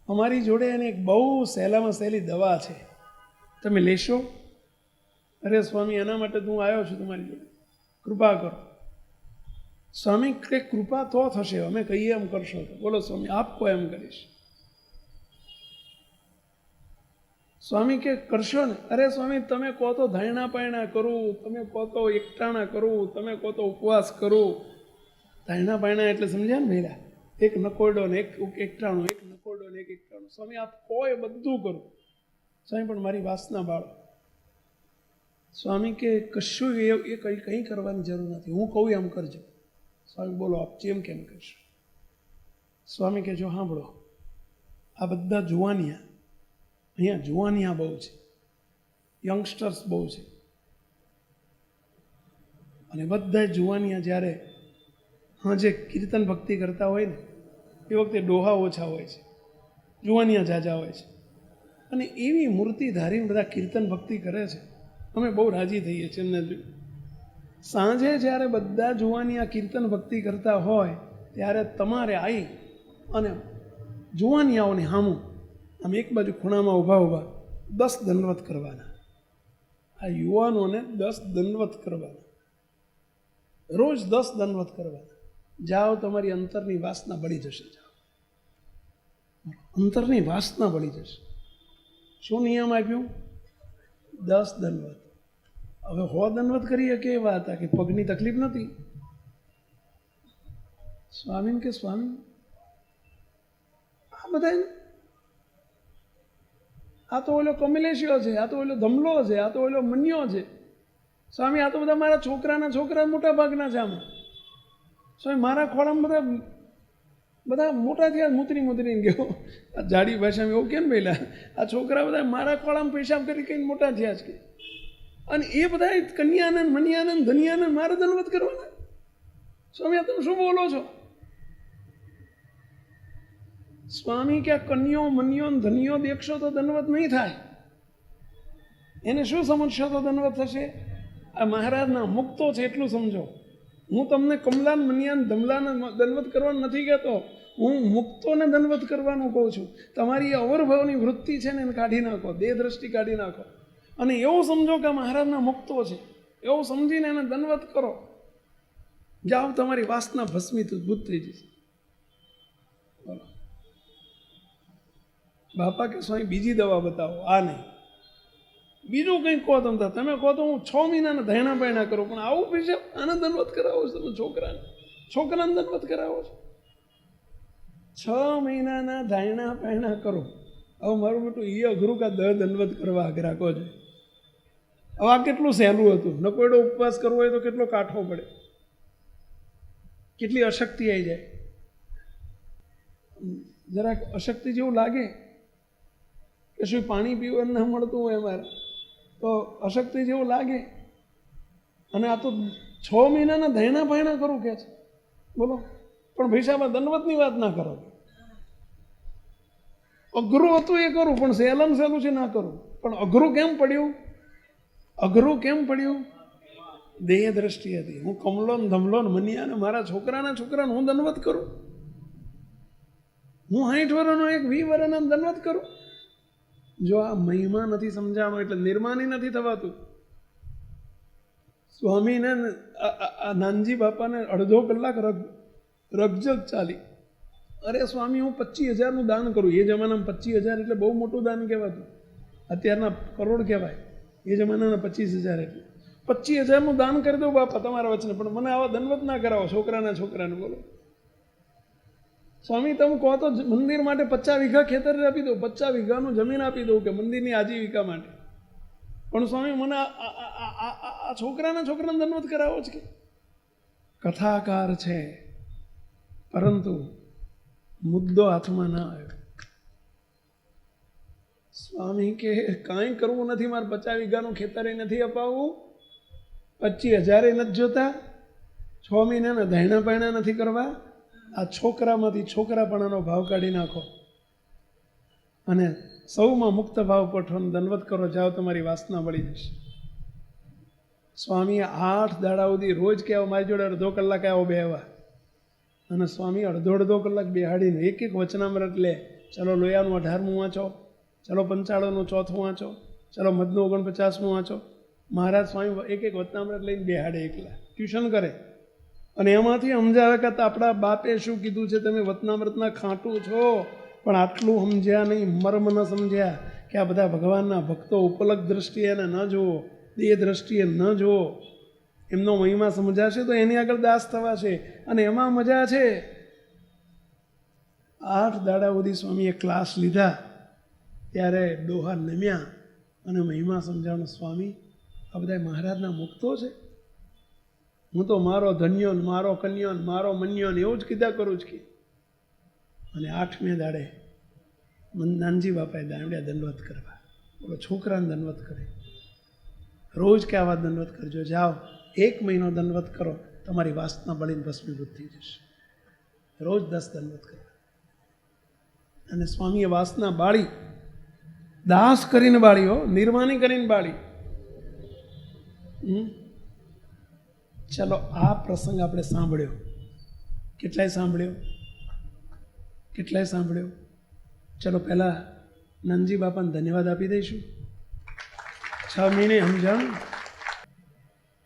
અમારી જોડે એની એક બહુ સહેલામાં સહેલી દવા છે, તમે લેશો? અરે સ્વામી, એના માટે હું આવ્યો છું તમારી જોડે, કૃપા કરો. સ્વામી કે કૃપા તો થશે, અમે કહીએ એમ કરશો તો. બોલો સ્વામી, આપ કો એમ કરીશ. સ્વામી કે કરશો ને? અરે સ્વામી, તમે કહો તો ધાયણા પાયણા કરું, તમે કહો તો એકટાણા કરું, તમે કહો તો ઉપવાસ કરું. ધાયણા પાયણા એટલે સમજ્યા ને ભેલા? એક નકોરડો ને એક એકટાણું, એક નકોરડો ને એક એકટાણું. સ્વામી આપ કહો એ બધું કરું. સ્વામી પણ મારી વાસના બાળો. સ્વામી કે કશું એ કંઈ કરવાની જરૂર નથી, હું કહું એમ કરજો. સ્વામી બોલો આપ જેમ કેમ કરશો. સ્વામી કે જો સાંભળો, આ બધા જુવાનિયા, અહીંયા જુવાનિયા બહુ છે, યંગસ્ટર્સ બહુ છે, અને બધા જુવાનિયા જ્યારે જે કીર્તન ભક્તિ કરતા હોય ને એ વખતે ડોહા ઓછા હોય છે, જુવાનિયા ઝાઝા હોય છે, અને એવી મૂર્તિ ધારીને બધા કીર્તન ભક્તિ કરે છે. અમે બહુ રાજી થઈએ છીએ એમને જોઈ. સાંજે જ્યારે બધા જુવાનિયા કીર્તન ભક્તિ કરતા હોય ત્યારે તમારે આવી અને જુવાનિયાઓને સામું આમ એક બાજુ ખૂણામાં ઊભા 10 દંડવત કરવાના. આ યુવાનોને 10 દંડવત કરવાના, રોજ 10 દંડવત કરવાના. જાઓ, તમારી અંતરની વાસના બળી જશે. જાઓ, અંતરની વાસના બળી જશે. શું નિયમ આપ્યું? 10 દંડવત. હવે 100 દંડવત કરીએ કે એવા હતા કે પગની તકલીફ નથી. સ્વામીને કે સ્વામી આ બધા આ તો ઓલો કમલેશિયો છે, આ તો ઓલો ધમલો છે, આ તો ઓલો મન્યો છે. સ્વામી આ તો બધા મારા છોકરા મોટા ભાગના છે. આમાં સ્વામી મારા ખોળામાં બધા મોટા થયા, મૂતરીને ગયો. આ જાડી ભાષામાં એવું કેમ પહેલા આ છોકરા બધા મારા ખોળામાં પેશાબ કરી કઈ મોટા થયા છે. અને એ બધા કન્યાનંદ મન્યાનંદ ધનિયાનંદ મારે દંડવત કરવાના. સ્વામી આ તમે શું બોલો છો? સ્વામી કે કન્યો મન્યો ધનિયો દેખશો તો દંડવત નહીં થાય. એને શું સમજશો તો દંડવત થશે? આ મહારાજના મુક્તો છે એટલું સમજો. હું તમને કમલાન મન્યાન ધમલાને દંડવત કરવાનું નથી કહેતો, હું મુક્તોને દંડવત કરવાનું કહું છું. તમારી અવરભાવની વૃત્તિ છે ને એને કાઢી નાખો, દેહ દ્રષ્ટિ કાઢી નાખો, અને એવું સમજો કે મહારાજના મુક્તો છે એવું સમજીને એને દંડવત કરો. જાઓ, તમારી વાસના ભસ્મિત ઉદ્ભુત થઈ જશે. બોલો બાપા કે સ્વામી બીજી દવા બતાવો. આ નહીં, બીજું કંઈક કહો. તમે કહો તો હું 6 મહિનાના ધાયણા પાયણા કરું, પણ આવું પૈસા આને દંડવત કરાવો છો તમે? છોકરાને દંડવત કરાવો છો? 6 મહિનાના ધાયણા પાયણા કરો. હવે મારું બેટું એ અઘરું કા દંડવત કરવા રાખો છે. હવે આ કેટલું સહેલું હતું. નકોરડો ઉપવાસ કરવો હોય તો કેટલો કાઠો પડે, કેટલી અશક્તિ આવી જાય. જરાક અશક્તિ જેવું લાગે કે શું પાણી પીવાનું ના મળતું હોય અમારે, તો અશક્તિ જેવું લાગે. અને આ તો 6 મહિનાના ધાયણા પાયણા કરું કે છે. બોલો, પણ ભૈસામાં દંડવતની વાત ના કરો. અઘરું હતું એ કરું, પણ સહેલું છે ના કરું. પણ અઘરું કેમ પડ્યું? દેહ દ્રષ્ટિ હતી. હું કમલો ને ધમલો ને મનિયા ને મારા છોકરાને હું દંડવત કરું? હું 60 વર્ષનો એક 20 વર્ષના દંડવત કરું? જો આ મહિમા નથી સમજાણો એટલે નિર્માની નથી થવાતું. સ્વામીને નાનજી બાપાને અડધો કલાક રગજગ ચાલી. અરે સ્વામી હું 25,000નું દાન કરું. એ જમાનામાં 25,000 એટલે બહુ મોટું દાન કહેવાતું. અત્યારના કરોડ કહેવાય. એ જમાનાના 25,000 એટલે 25,000નું દાન કરી દઉં બાપા તમારા વચને, પણ મને આવા દંડવત ના કરાવો છોકરાને. બોલો સ્વામી તમે કહો તો મંદિર માટે 50 વીઘા ખેતર આપી દઉં, 50 વીઘાનું જમીન આપી દઉં કે મંદિરની આજીવિકા માટે, પણ સ્વામી મને આ છોકરાને દંડવત કરાવો છે. કે કથાકાર છે પરંતુ મુદ્દો હાથમાં ના આવ્યો. સ્વામી કે કાંઈ કરવું નથી, મારે 50 વીઘાનું ખેતર નથી અપાવવું, 25,000 નથી જોતા, 6 મહિનાના ધાયણા પાયણા નથી કરવા. આ છોકરામાંથી છોકરાપણાનો ભાવ કાઢી નાખો અને સૌમાં મુક્ત ભાવ પઠવાનો દંડવત કરો. જાઓ, તમારી વાસના બળી જશે. સ્વામીએ 8 દાડા સુધી રોજ કહેવા મારી જોડે અડધો કલાક આવો બેહવા, અને સ્વામી અડધો કલાક બેહાડીને એક વચનામૃત લે. ચલો લોયાનું 18મું વાંચો, ચલો પંચાળોનું 4થું વાંચો, ચલો મધનું 49મું વાંચો. મહારાજ સ્વામી એક વચનામૃત લઈને બેહાડે, એકલા ટ્યુશન કરે, અને એમાંથી સમજાવે કે આપણા બાપે શું કીધું છે, તમે વચનામૃતના ખાંટું છો, પણ આટલું સમજ્યા નહીં, મર્મ ન સમજ્યા કે આ બધા ભગવાનના ભક્તો ઉપલબ્ધ દ્રષ્ટિએ એને ન જુઓ, દેહ દ્રષ્ટિએ ન જુઓ. એમનો મહિમા સમજાશે તો એની આગળ દાસ થવાશે. અને એમાં મજા છે. 8 દાડા સુધી સ્વામીએ ક્લાસ લીધા, ત્યારે ડોહા નમ્યા અને મહિમા સમજાવવાનો, સ્વામી આ બધા મહારાજના મુક્તો છે, હું તો મારો ધન્યો, મારો કન્યો, મારો મન્યો એવું જ કીધા કરું જ કે. અને 8મે દાડે નાનજી બાપાએ દાંડિયા દંડવત કરવા, બોલો છોકરાને દંડવત કરે. રોજ કે આવા દંડવત કરજો, જાઓ 1 મહિનો દંડવત કરો, તમારી વાસના બળીને ભસ્મીભૂત થઈ જશે. રોજ 10 દંડવત કરવા. અને સ્વામીએ વાસના બાળી, દાસ કરીને બાળી, હો, નિર્માની કરીને બાળી. ચલો આ પ્રસંગ આપણે સાંભળ્યો. કેટલાય સાંભળ્યો? ચલો પહેલાં નંદજી બાપાને ધન્યવાદ આપી દઈશું. 6 મહિને સમજાણું.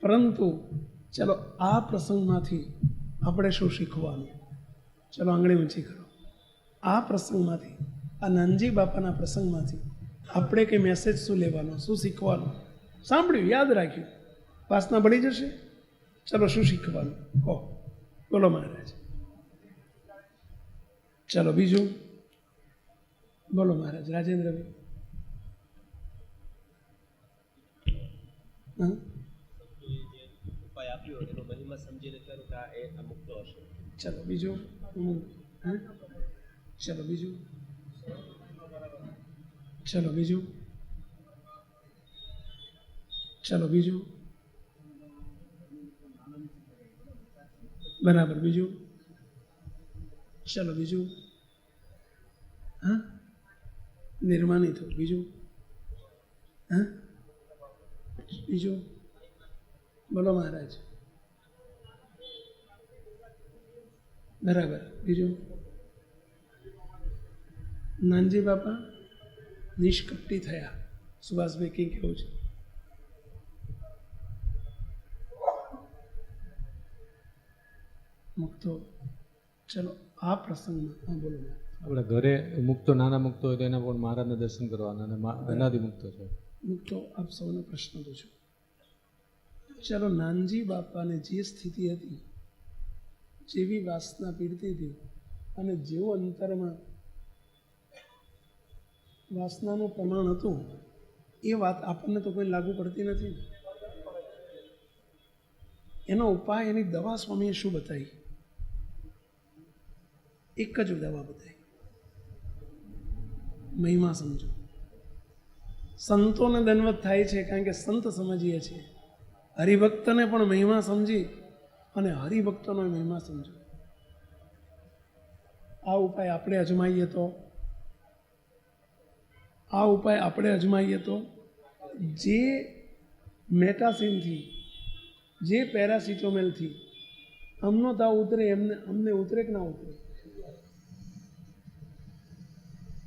પરંતુ ચલો આ પ્રસંગમાંથી આપણે શું શીખવાનું? ચલો આંગળી ઊંચી કરો. આ પ્રસંગમાંથી, આ નાનજી બાપાના પ્રસંગમાંથી આપણે કંઈ મેસેજ શું લેવાનો, શું શીખવાનું? સાંભળ્યું, યાદ રાખ્યું, વાસના બળી જશે. ચલો શું શીખવાનું કહો, બોલો મહારાજ. ચલો બીજું બોલો મહારાજ. રાજેન્દ્રભાઈ. ચલો બીજું. ચલો બીજું. ચલો બીજું. ચલો બીજું. બરાબર. બીજું. ચલો બીજું. હા, નિર્માની થયું. બીજું. હા, બીજું બોલો મહારાજ. બરાબર. બીજું. નાનજી બાપા નિષ્કપટી થયા. સુભાષભાઈ કંઈ કેવું છે? મુક્તો. ચલો આ પ્રસંગમાં હા બોલો. આપણે ઘરે મુક્તો, નાના મુક્તો હોય તો એના પણ મહારાજના દર્શન કરવાના, અને અનાદિ મુક્તો છે. મુક્તો આપ સૌને પ્રશ્ન પૂછો. ચલો નાનજી બાપાને જે સ્થિતિ હતી, જેવી વાસના પીડતી હતી, અને જેવું અંતરમાં વાસનાનું પ્રમાણ હતું, એ વાત આપણને તો કોઈ લાગુ પડતી નથી. એનો ઉપાય, એની દવા સ્વામીએ શું બતાવી? એક જ દવા બતાવી, મહિમા સમજો. સંતોને દંડવત થાય છે કારણ કે સંત સમજીએ છીએ. હરિભક્તને પણ મહિમા સમજી અને હરિભક્તોનો મહિમા સમજો. આ ઉપાય આપણે અજમાઈએ તો જે મેટાસિનથી, જે પેરાસિટોમેલથી અમનો તાવ ઉતરે, અમને ઉતરે કે ના ઉતરે?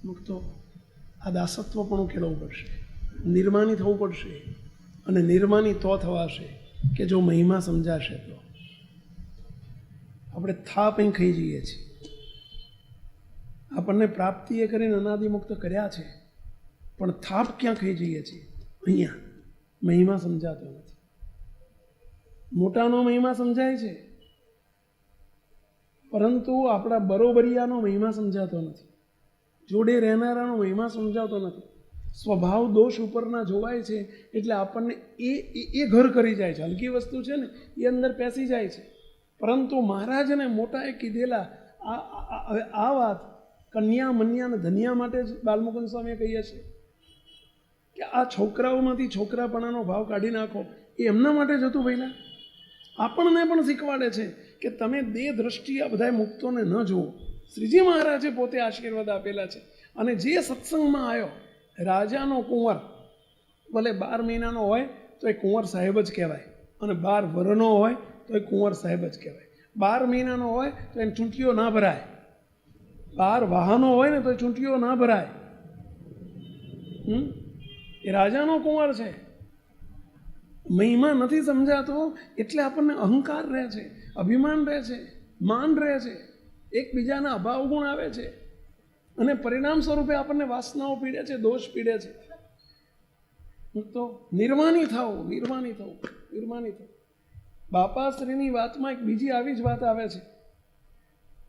મુક્તો આ દાસત્વ પણ કેળવવું પડશે, નિર્માની થવું પડશે. અને નિર્માની તો થવાશે કે જો મહિમા સમજાશે તો. આપણે થાપ અહીં ખાઈ જઈએ છીએ. આપણને પ્રાપ્તિએ કરીને અનાદિમુક્ત કર્યા છે, પણ થાપ ક્યાં ખાઈ જઈએ છીએ? અહીંયા મહિમા સમજાતો નથી. મોટાનો મહિમા સમજાય છે, પરંતુ આપણા બરોબરિયાનો મહિમા સમજાતો નથી. જોડે રહેનારાનો મહિમા સમજાવતો નથી. સ્વભાવ દોષ ઉપરના જોવાય છે એટલે આપણને એ ઘર કરી જાય છે. હલકી વસ્તુ છે ને, એ અંદર પેસી જાય છે. પરંતુ મહારાજને મોટાએ કીધેલા આ વાત કન્યા, મન્યા અને ધન્યા માટે જ બાલમુકુંદ સ્વામીએ કહીએ છીએ કે આ છોકરાઓમાંથી છોકરાપણાનો ભાવ કાઢી નાખો. એ એમના માટે જ હતું. પહેલાં આપણને પણ શીખવાડે છે કે તમે દેહ દ્રષ્ટિએ આ બધા મુક્તોને ન જુઓ. શ્રીજી મહારાજે પોતે આશીર્વાદ આપેલા છે. અને જે સત્સંગમાં આવ્યો, રાજાનો કુંવર ભલે 12 મહિનાનો હોય તો એ કુંવર સાહેબ જ કહેવાય, અને 12 વર્ષનો હોય તો એ કુંવર સાહેબ જ કહેવાય. 12 મહિનાનો હોય તો એને ચૂંટીઓ ના ભરાય. 12 વાહનો હોય ને તો એ ચૂંટીઓ ના ભરાય. એ રાજાનો કુંવર છે. મહિમા નથી સમજાતો એટલે આપણને અહંકાર રહે છે, અભિમાન રહે છે, માન રહે છે, એકબીજાના અભાવ ગુણ આવે છે. અને પરિણામ સ્વરૂપે આપણને વાસનાઓ પીડે છે, દોષ પીડે છે. તો નિર્માની થવું, નિર્માની થવું, નિર્માની થવું. બાપાશ્રીની વાતમાં એક બીજી આવી જ વાત આવે છે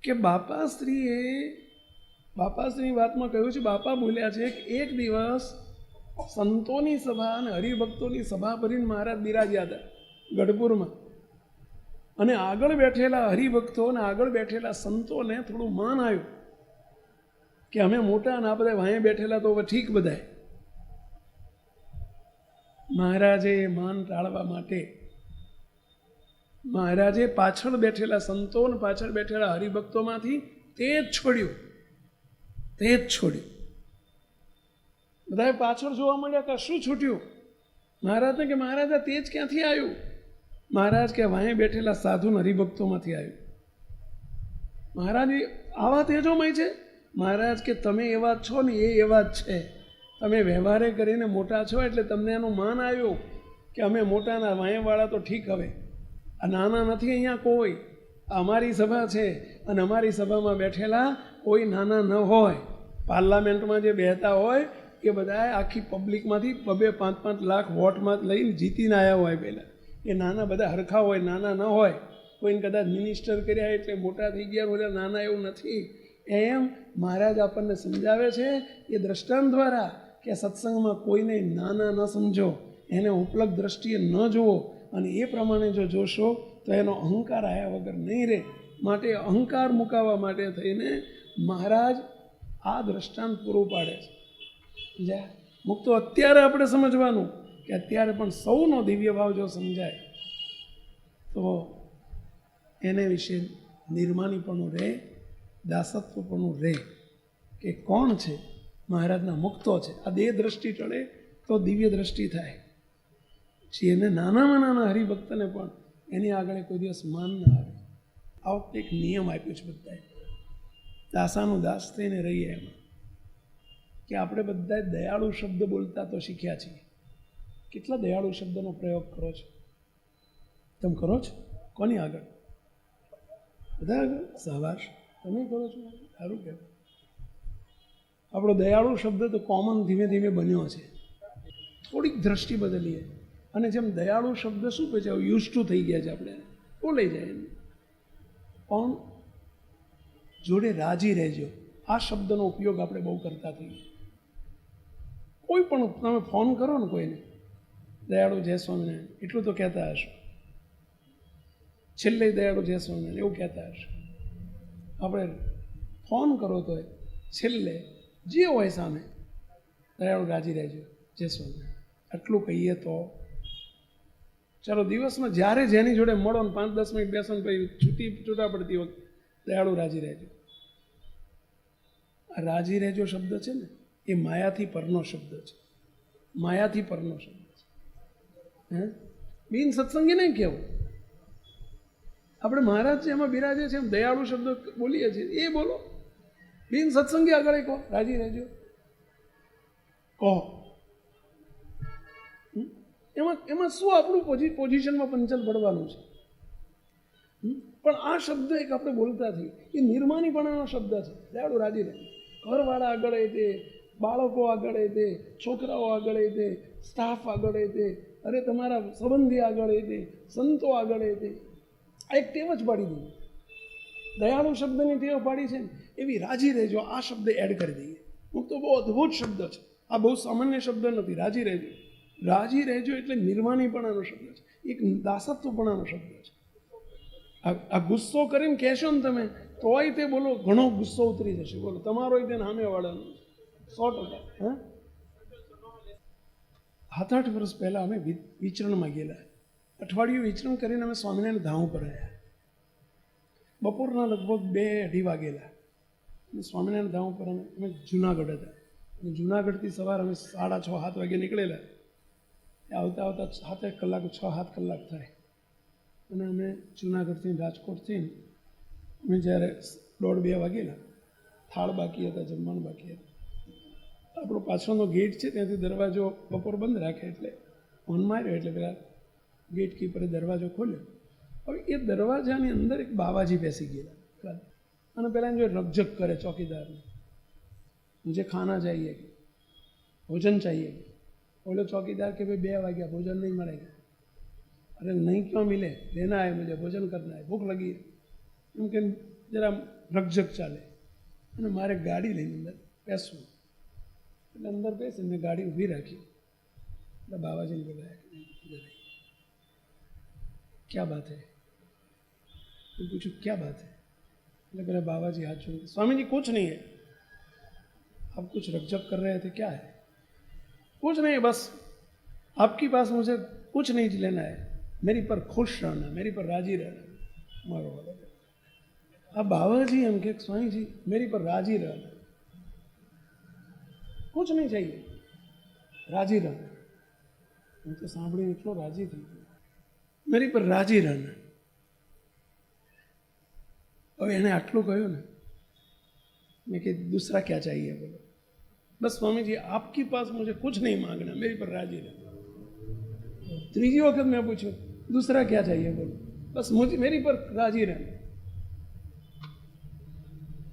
કે બાપાશ્રીની વાતમાં કહ્યું છે, બાપા બોલ્યા છે કે એક દિવસ સંતોની સભા અને હરિભક્તોની સભા ભરીને મહારાજ બિરાજ્યા હતા ગઢપુરમાં. અને આગળ બેઠેલા હરિભક્તો અને આગળ બેઠેલા સંતોને થોડું માન આવ્યું કે અમે મોટા અને આ બધા વાંહે બેઠેલા તો હવે ઠીક બધાય. મહારાજે માન ટાળવા માટે મહારાજે પાછળ બેઠેલા સંતો અને પાછળ બેઠેલા હરિભક્તોમાંથી તે જ છોડ્યું. બધાએ પાછળ જોવા મળ્યા કે શું છૂટ્યું? મહારાજને કે મહારાજ આ તેજ ક્યાંથી આવ્યું? મહારાજ કે વાંહે બેઠેલા સાધુ હરિભક્તોમાંથી આવ્યું. મહારાજ આવા તેજોમય છે? મહારાજ કે તમે એવા છો ને એ એવા જ છે. તમે વ્યવહારે કરીને મોટા છો એટલે તમને એનું માન આવ્યું કે અમે મોટાના વાંહેવાળા તો ઠીક. હવે આ નાના નથી અહીંયા કોઈ. અમારી સભા છે અને અમારી સભામાં બેઠેલા કોઈ નાના ન હોય. પાર્લામેન્ટમાં જે બેહતા હોય એ બધા આખી પબ્લિકમાંથી 2-5 લાખ વોટમાં લઈને જીતીને આવ્યા હોય. પહેલાં એ નાના બધા હરખા હોય, નાના ન હોય. કોઈને કદાચ મિનિસ્ટર કર્યા એટલે મોટા થઈ ગયા હોય, નાના એવું નથી. એમ મહારાજ આપણને સમજાવે છે એ દ્રષ્ટાંત દ્વારા કે સત્સંગમાં કોઈને નાના ન સમજો, એને ઉપલબ્ધ દ્રષ્ટિએ ન જુઓ, અને એ પ્રમાણે જો જોશો તો એનો અહંકાર આવ્યા વગર નહીં રહે. માટે અહંકાર મુકાવવા માટે થઈને મહારાજ આ દ્રષ્ટાંત પૂરું પાડે છે. સમજ્યા? મુક્તો અત્યારે આપણે સમજવાનું કે અત્યારે પણ સૌનો દિવ્ય ભાવ જો સમજાય તો એને વિશે નિર્માનીપણું રહે, દાસત્વપણું રહે કે કોણ છે મહારાજના મુક્તો છે. આ દેહ દ્રષ્ટિ ટળે તો દિવ્ય દ્રષ્ટિ થાય. પછી એને નાનામાં નાના હરિભક્તને પણ એની આગળ કોઈ દિવસ માન ના આવે. આ વખતે એક નિયમ આપ્યો છે બધાએ, દાસાનું દાસ થઈને રહીએ એમાં, કે આપણે બધાએ દયાળુ શબ્દ બોલતા તો શીખ્યા છીએ. કેટલા દયાળુ શબ્દનો પ્રયોગ કરો છો? તમે કરો છો? કોની આગળ? બધા આગળ? સહવાસ તમે કરો છો? સારું કહેવાય. આપણો દયાળુ શબ્દ તો કોમન ધીમે ધીમે બન્યો છે. થોડીક દ્રષ્ટિ બદલીએ અને જેમ દયાળુ શબ્દ શું કહે છે, યુઝ ટુ થઈ ગયા છે, આપણે બોલાઈ જાય. પણ જોડે રાજી રહેજો, આ શબ્દનો ઉપયોગ આપણે બહુ કરતા થઈએ. કોઈ પણ તમે ફોન કરો ને કોઈને, દયાળુ જય સ્વામિનારાયણ એટલું તો કહેતા હશો. છેલ્લે દયાળુ જય સ્વામિનારાયણ એવું કહેતા હશો. આપણે ફોન કરો તો છેલ્લે જે હોય સામે દયાળુ રાજી રહેજો જય સ્વામિનારાયણ આટલું કહીએ તો ચાલો દિવસમાં જ્યારે જેની જોડે મળો ને 5-10 મિનિટ બેસો ને પછી છૂટા પડતી વખતે દયાળુ રાજી રહેજો. આ રાજી રહેજો શબ્દ છે ને એ માયાથી પરનો શબ્દ છે. માયાથી પરનો શબ્દ છે. બિન સત્સંગી નહીં કહેવું. આપણે મહારાજ છે એમાં બિરાજે છે એમ દયાળુ શબ્દ બોલીએ છીએ એ બોલો. બિન સત્સંગી આગળ કહો રાજી રહેજો કહો. એમાં શું આપણું પોઝિશનમાં પંચલ પડવાનું છે? પણ આ શબ્દ એક આપણે બોલતા થઈએ એ નિર્માનીપણાનો શબ્દ છે. દયાળુ રાજી રહે. ઘરવાળા આગળ એ તે, બાળકો આગળ એ તે, છોકરાઓ આગળ એ તે, સ્ટાફ આગળ એ તે, અરે તમારા સંબંધી આગળ એ તે, સંતો આગળ એ તે. આ એક ટેવ જ પાડી દઈએ. દયાળુ શબ્દની ટેવ પાડી છે ને એવી રાજી રહેજો આ શબ્દ એડ કરી દઈએ. હું તો બહુ અદ્ભુત શબ્દ છે. આ બહુ સામાન્ય શબ્દ નથી. રાજી રહેજો. રાજી રહેજો એટલે નિર્માનીપણાનો શબ્દ છે. એક દાસત્વપણાનો શબ્દ છે. આ ગુસ્સો કરીને કહેશો ને તમે તોય તે બોલો ઘણો ગુસ્સો ઉતરી જશે. બોલો તમારો તે સામેવાળાનો 100%. હા, 7-8 વર્ષ પહેલાં અમે વિચરણમાં ગયેલા. અઠવાડિયું વિચરણ કરીને અમે સ્વામિનારાયણ ધામ ઉપર આવ્યા. બપોરના લગભગ 2-2:30 વાગેલા. અને સ્વામિનારાયણ ધામ ઉપર અમે જુનાગઢ હતા. અને જુનાગઢથી સવારે અમે 6:30-7 વાગે નીકળેલા. આવતા આવતા 7 કલાક 6-7 કલાક થાય. અને અમે જુનાગઢથી રાજકોટથી અમે જ્યારે 1:30-2 વાગેલા, થાળ બાકી હતા, જમવાનું બાકી હતા. આપણો પાછળનો ગેટ છે ત્યાંથી દરવાજો બપોર બંધ રાખે એટલે ફોન માર્યો એટલે પેલા ગેટ કીપરે દરવાજો ખોલ્યો. હવે એ દરવાજાની અંદર એક બાવાજી બેસી ગયેલા અને પેલા જો રકઝક કરે ચોકીદારને. मुझे खाना चाहिए, भोजन चाहिए। बोले चौकीदार के भाई 2 वाग्या भोजन नहीं मिलेगा। अरे नहीं क्यों मिले, लेना है मुझे, भोजन करना है, भूख लगी है। એમ કે જરા રકઝક ચાલે અને મારે ગાડી લઈને અંદર બેસવું, એટલે અંદર બેસીને ગાડી ઊભી રાખી, એટલે બાબાજીને બોલાયા કે इधर आइए। क्या बात है? मैं पूछूँ क्या बात है? એટલે मेरा बाबाजी हाथ जोड़, स्वामी जी कुछ नहीं है, आप कुछ रकझक कर रहे थे, क्या है? कुछ नहीं, बस आपके पास मुझे कुछ नहीं लेना है, मेरी पर खुश रहना, मेरी पर राजी रहना। मारो वाला अब बाबाजी हम के स्वामी जी मेरी पर राजी रहना, कुछ नहीं चाहिए, राजी रहना। હું તો સાંભળીને એટલો રાજી થઈ ગયો, मेरी पर राजी रहना। હવે એને આટલું કહ્યું ને, मैं कि दूसरा क्या चाहिए? बोलो बस स्वामी जी आपके पास मुझे कुछ नहीं मांगना, मेरी पर राजी रहना। ત્રીજી વખત मैं पूछूं दूसरा क्या चाहिए? बोलो बस मुझे मेरी पर राजी रहना।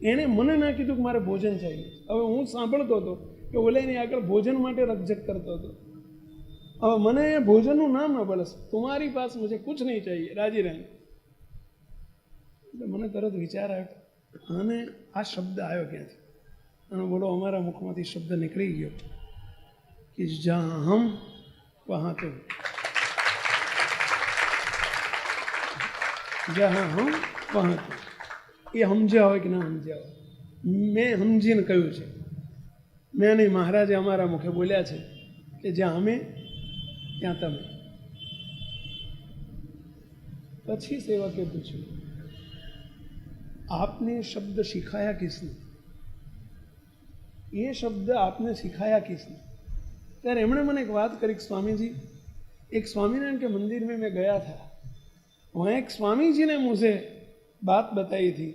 એણે મને ના કીધું કે મારે ભોજન चाहिए। હવે હું સાંભળતો હતો કે ઓલે એની આગળ ભોજન માટે રકઝક કરતો હતો। હવે મને ભોજનનું નામ ન બોલે, તમારી પાસે મુझे कुछ नहीं चाहिए, રાજી રહેना। એટલે મને તરત વિચાર આવ્યો, અને આ શબ્દ આવ્યો ક્યાંથી? અને બોલો અમારા મુખમાંથી શબ્દ નીકળી ગયો કે જ્યાં હમ વહાં તુમ, જ્યાં હમ વહાં તુમ। એ સમજ્યા હોય કે ના સમજ્યા હોય, મેં સમજીને કહ્યું છે, મેં નહીં, મહારાજે અમારા મુખે બોલ્યા છે કે જ્યાં અમે ત્યાં તમે। પછી સેવકે પૂછ્યું आपने शब्द सिखाया किसने? ये शब्द आपने सिखाया किसने? ત્યારે એમણે મને એક વાત કરી, स्वामी जी एक स्वामीनारायण के मंदिर में मैं गया था, वहाँ एक स्वामी जी ने मुझे बात बताई थी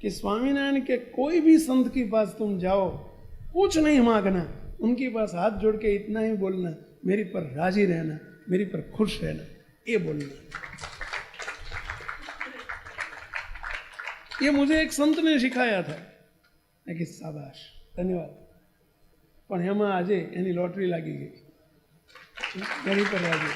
कि स्वामीनारायण के कोई भी संत के पास तुम जाओ, कुछ नहीं मांगना, उनके पास हाथ जोड़ के इतना ही बोलना, मेरी पर राजी रहना, मेरी पर खुश रहना, ये बोलना। ये मुझे एक संत ने सिखाया था। मैं कि शाबाश, धन्यवाद। પણ એમાં આજે એની લોટરી લાગી ગઈ, मेरी पर राजी।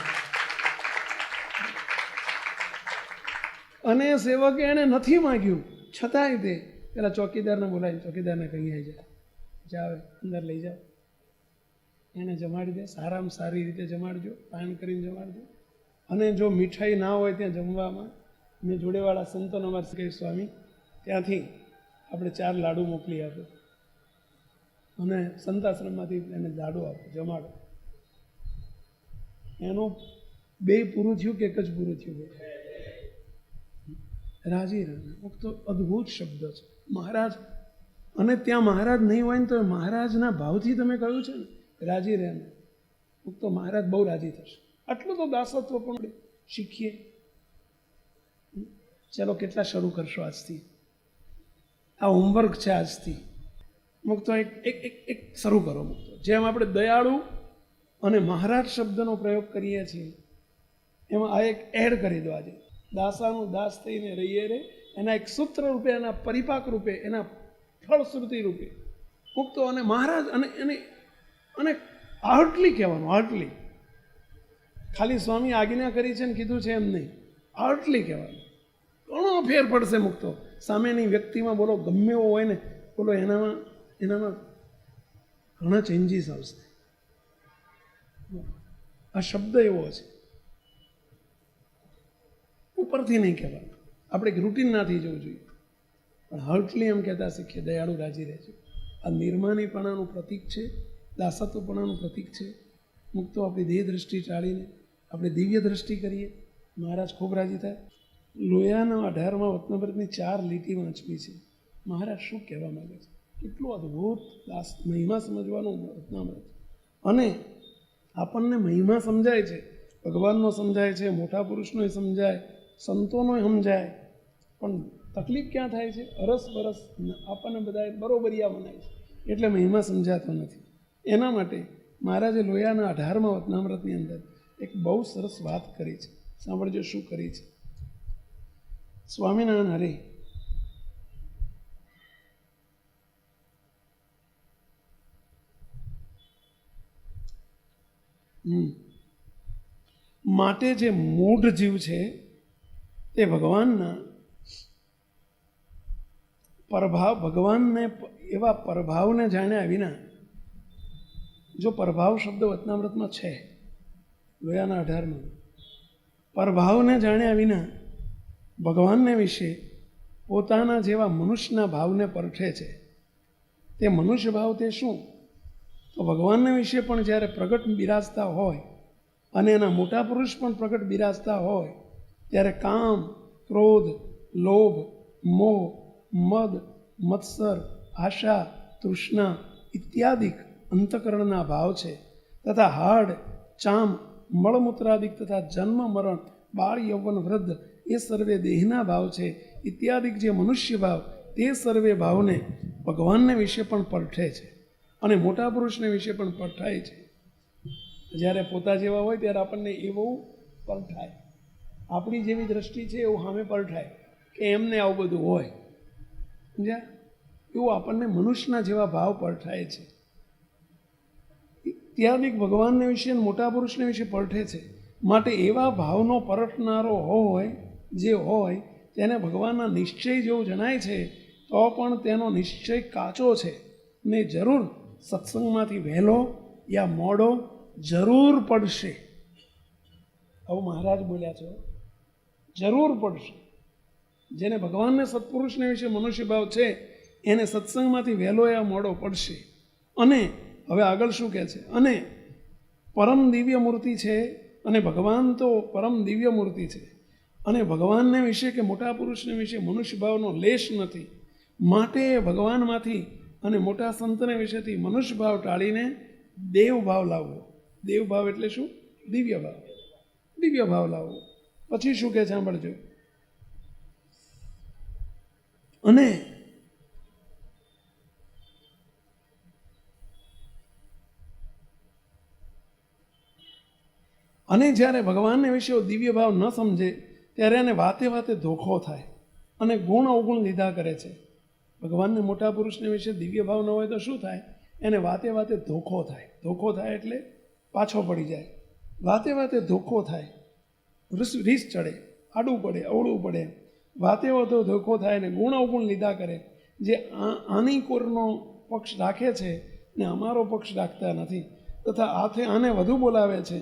અને સેવકે એને નથી માગ્યું, છતાંય તે પેલા ચોકીદારને બોલાવી, ચોકીદારને કહી આવી જાવે અંદર લઈ જાઓ, એને જમાડી દે, સારામાં સારી રીતે જમાડજો, પાન કરીને જમાડજો। અને જો મીઠાઈ ના હોય ત્યાં જમવામાં, મેં જોડેવાળા સંતોને અમારે કહ્યું સ્વામી ત્યાંથી આપણે 4 લાડુ મોકલી આપો, અને સંતાશ્રમમાંથી એને લાડુ આપો, જમાડો। એનું 2 પૂરું થયું કે 1 જ પૂરું થયું? રાજી રહેના। તો અદ્ભુત શબ્દ છે મહારાજ, અને ત્યાં મહારાજ નહીં હોય ને તો મહારાજના ભાવથી તમે કહ્યું છે ને રાજી રહેના, તો મહારાજ બહુ રાજી થશે। આટલું તો દાસત્વ પણ શીખીએ। ચાલો કેટલા શરૂ કરશો આજથી? આ હોમવર્ક છે આજથી। મુક્તો એક શરૂ કરો મુક્તો। જેમ આપણે દયાળુ અને મહારાજ શબ્દનો પ્રયોગ કરીએ છીએ, એમાં આ એક એડ કરી દો આજે, દાસાનું દાસ થઈને રહીએ રે, એના એક સૂત્ર રૂપે, એના પરિપાક રૂપે, એના ફળશ્રુતિ રૂપે મુક્તો। અને મહારાજ અને એને અને હાર્ટલી કહેવાનું, હાર્ટલી, ખાલી સ્વામી આજ્ઞા કરી છે ને કીધું છે એમ નહીં, હાર્ટલી કહેવાનું। ઘણો ફેર પડશે મુક્તો। સામેની વ્યક્તિમાં બોલો ગમે એવો હોય ને, બોલો એનામાં ઘણા ચેન્જીસ આવશે। આ શબ્દ એવો છે, ઉપરથી નહીં કહેવાનું, આપણે એક રૂટીન નાથી જવું જોઈએ, પણ હાર્ટલી એમ કહેતા શીખીએ, દયાળુ રાજી રહે છે। આ નિર્માનીપણાનું પ્રતીક છે, દાસત્વપણાનું પ્રતીક છે મુક્તો। આપણી દેહ દ્રષ્ટિ ટાળીને આપણે દિવ્ય દ્રષ્ટિ કરીએ, મહારાજ ખૂબ રાજી થાય। લોયાના 18મા વતનામૃતની 4 લીટી વાંચવી છે। મહારાજ શું કહેવા માંગે છે? કેટલું અદ્ભુત દાસ મહિમા સમજવાનું વતનામૃત। અને આપણને મહિમા સમજાય છે, ભગવાનનો સમજાય છે, મોટા પુરુષનો સમજાય, સંતોનો સમજાય, પણ તકલીફ ક્યાં થાય છે? અરસ બરસ આપણને બધા બરોબરિયા બનાય છે, એટલે મહિમા સમજાતો નથી। એના માટે મહારાજે લોયાના 18મા વતનામૃતની અંદર એક બહુ સરસ વાત કરી છે, સાંભળજો શું કરી છે। સ્વામિનારાયણ હરે, માટે જે મૂઢ જીવ છે તે ભગવાનના ભગવાનને એવા પ્રભાવને જાણ્યા વિના, જો પ્રભાવ શબ્દ વચનામૃતમાં છે લોયાના 18માં, પ્રભાવને જાણ્યા વિના ભગવાનને વિશે પોતાના જેવા મનુષ્યના ભાવને પરખે છે. તે મનુષ્ય ભાવ તે શું? તો ભગવાનને વિશે પણ જ્યારે પ્રગટ બિરાજતા હોય અને એના મોટા પુરુષ પણ પ્રગટ બિરાજતા હોય ત્યારે કામ, ક્રોધ, લોભ, મોહ, મદ, મત્સર, આશા, તૃષ્ણા ઇત્યાદિક અંતઃકરણના ભાવ છે તથા હાડ, ચામ, મળમૂત્રાદિક તથા જન્મ, મરણ, બાળ, યૌવન, વૃદ્ધ એ સર્વે દેહના ભાવ છે ઇત્યાદિક જે મનુષ્ય ભાવ તે સર્વે ભાવને ભગવાનને વિશે પણ પરઠે છે અને મોટા પુરુષને વિશે પણ પરઠાય છે. જ્યારે પોતા જેવા હોય ત્યારે આપણને એવું પરઠાય, આપણી જેવી દ્રષ્ટિ છે એવું સામે પરઠાય કે એમને આવું બધું હોય, સમજ્યા? એવું આપણને મનુષ્યના જેવા ભાવ પરઠાય છે. ઇત્યાદિક ભગવાનને વિશે મોટા પુરુષને વિશે પરઠે છે. માટે એવા ભાવનો પરખનારો હોય જે હોય તેને ભગવાનના નિશ્ચય જેવું જણાય છે તો પણ તેનો નિશ્ચય કાચો છે ને જરૂર સત્સંગમાંથી વહેલો યા મોડો જરૂર પડશે. આવું મહારાજ બોલ્યા છે, જરૂર પડશે. જેને ભગવાનને સત્પુરુષને વિશે મનુષ્ય ભાવ છે એને સત્સંગમાંથી વહેલો યા મોડો પડશે. અને હવે આગળ શું કહે છે? અને પરમ દિવ્ય મૂર્તિ છે અને ભગવાન તો પરમ દિવ્ય મૂર્તિ છે અને ભગવાનને વિશે કે મોટા પુરુષને વિશે મનુષ્ય ભાવનો લેશ નથી. માટે ભગવાનમાંથી અને મોટા સંતને વિશેથી મનુષ્ય ભાવ ટાળીને દેવ ભાવ લાવવો. દેવ ભાવ એટલે શું? દિવ્ય ભાવ. દિવ્ય ભાવ લાવવો. પછી શું કહે છે સાંભળજો. અને જ્યારે ભગવાનને વિશે દિવ્ય ભાવ ન સમજે ત્યારે એને વાતે વાતે ધોખો થાય અને ગુણ અવગુણ લીધા કરે છે. ભગવાનને મોટા પુરુષને વિશે દિવ્ય ભાવ ન હોય તો શું થાય? એને વાતે વાતે ધોખો થાય. ધોખો થાય એટલે પાછો પડી જાય. વાતે વાતે ધોખો થાય, રીસ ચડે, આડું પડે, અવળું પડે, વાતે વાતે ધોખો થાય ને ગુણ અવગુણ લીધા કરે. જે આની કોરનો પક્ષ રાખે છે ને અમારો પક્ષ રાખતા નથી, તથા આને વધુ બોલાવે છે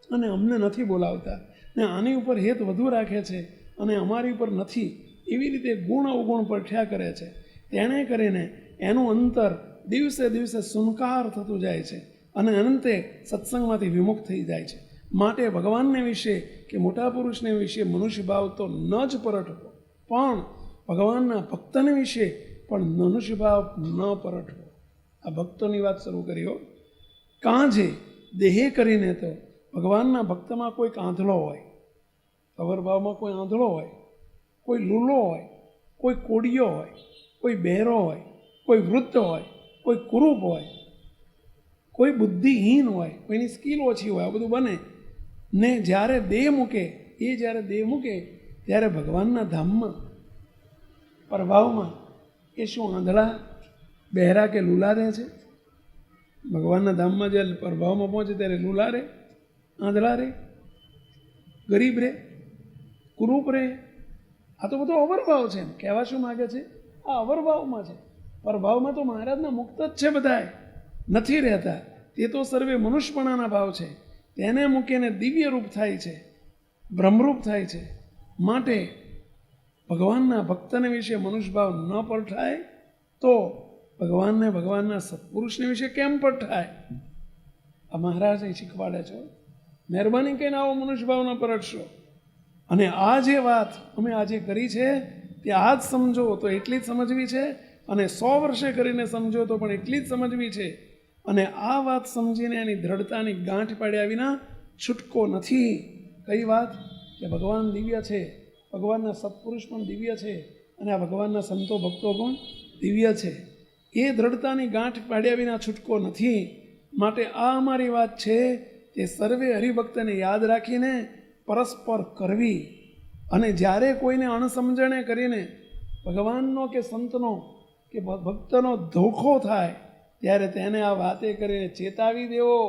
અને અમને નથી બોલાવતા, ને આની ઉપર હેત વધુ રાખે છે અને અમારી ઉપર નથી, એવી રીતે ગુણ અવગુણ પરઠ્યા કરે છે. તેણે કરીને એનું અંતર દિવસે દિવસે સુનકાર થતું જાય છે અને અંતે સત્સંગમાંથી વિમુખ થઈ જાય છે. માટે ભગવાનને વિશે કે મોટા પુરુષને વિશે મનુષ્ય ભાવ તો ન જ પરઠવો, પણ ભગવાનના ભક્તને વિશે પણ મનુષ્ય ભાવ ન પરઠવો. આ ભક્તોની વાત શરૂ કરી હો. કાંજે દેહે કરીને તો ભગવાનના ભક્તમાં કોઈ આંધળો હોય, અવરભાવમાં કોઈ આંધળો હોય, કોઈ લૂલો હોય, કોઈ કોડિયો હોય, કોઈ બહેરો હોય, કોઈ વૃદ્ધ હોય, કોઈ કુરૂપ હોય, કોઈ બુદ્ધિહીન હોય, કોઈની સ્કિલ ઓછી હોય, આ બધું બને ને જ્યારે દેહ મૂકે, જ્યારે દેહ મૂકે ત્યારે ભગવાનના ધામમાં પ્રભાવમાં એ શું આંધળા, બહેરા કે લૂલા રહે છે? ભગવાનના ધામમાં જ્યારે પ્રભાવમાં પહોંચે ત્યારે લૂલા રહે, આંધળા રે, ગરીબ રે, કુરૂપ રે? આ તો બધો અવરભાવ છે. એમ કહેવા શું માગે છે? આ અવરભાવમાં છે. પરભાવમાં તો મહારાજના મુક્ત જ છે, બધાય નથી રહેતા. તે તો સર્વે મનુષ્યપણાના ભાવ છે. તેને મૂકીને દિવ્ય રૂપ થાય છે, બ્રહ્મરૂપ થાય છે. માટે ભગવાનના ભક્તને વિશે મનુષ્ય ભાવ ન પરઠાય તો ભગવાનને ભગવાનના સત્પુરુષને વિશે કેમ પરઠાય? આ મહારાજ શીખવાડે છે. મહેરબાની કરીને આવો મનુષ્ય ભાવ ન પરઠશો. અને આ જે વાત અમે આજે કરી છે તે આજ સમજો તો એટલી જ સમજવી છે, અને 100 વર્ષે કરીને સમજો તો પણ એટલી જ સમજવી છે. અને આ વાત સમજીને એની દ્રઢતાની ગાંઠ પાડ્યા વિના છૂટકો નથી. કઈ વાત? કે ભગવાન દિવ્ય છે, ભગવાનના સત્પુરુષ પણ દિવ્ય છે અને આ ભગવાનના સંતો ભક્તો પણ દિવ્ય છે. એ દ્રઢતાની ગાંઠ પાડ્યા વિના છૂટકો નથી. માટે આ અમારી વાત છે તે સર્વે હરિભક્તને યાદ રાખીને પરસ્પર કરવી. અને જ્યારે કોઈને અણસમજણે કરીને ભગવાનનો કે સંતનો કે ભક્તનો ધોખો થાય ત્યારે તેને આ વાતે કરીને ચેતાવી દેવો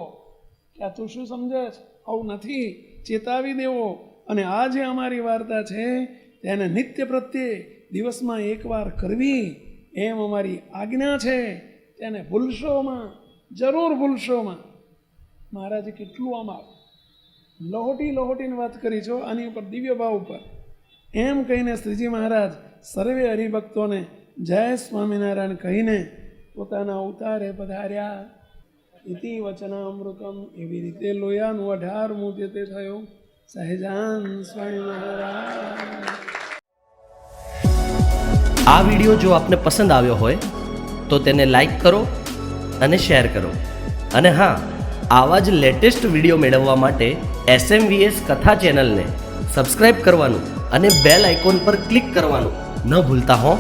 કે આ તું શું સમજે છે, આવું નથી, ચેતાવી દેવો. અને આ જે અમારી વાર્તા છે તેને નિત્ય પ્રત્યે દિવસમાં એકવાર કરવી એમ અમારી આજ્ઞા છે. તેને ભૂલશોમાં, જરૂર ભૂલશોમાં. મહારાજે કેટલું આમાં લહોટીને વાત કરી છો આની ઉપર, દિવ્ય ભાવ ઉપર. એમ કહીને શ્રીજી મહારાજ સર્વે હરિભક્તોને જય સ્વામિનારાયણ કહીને પોતાના અવતારે પધાર્યા. ઇતિ વચનામૃતમ. એવી રીતે લોયાનું 18મું તે થયું. સહેજાન સ્વામી મહારાજ. આ વિડીયો જો આપને પસંદ આવ્યો હોય તો તેને લાઈક કરો અને શેર કરો. અને હા, આવા જ લેટેસ્ટ વિડીયો મેળવવા માટે SMVS કથા ચેનલને સબસ્ક્રાઈબ કરવાનું અને બેલ આઇકોન પર ક્લિક કરવાનું ન ભૂલતા હો.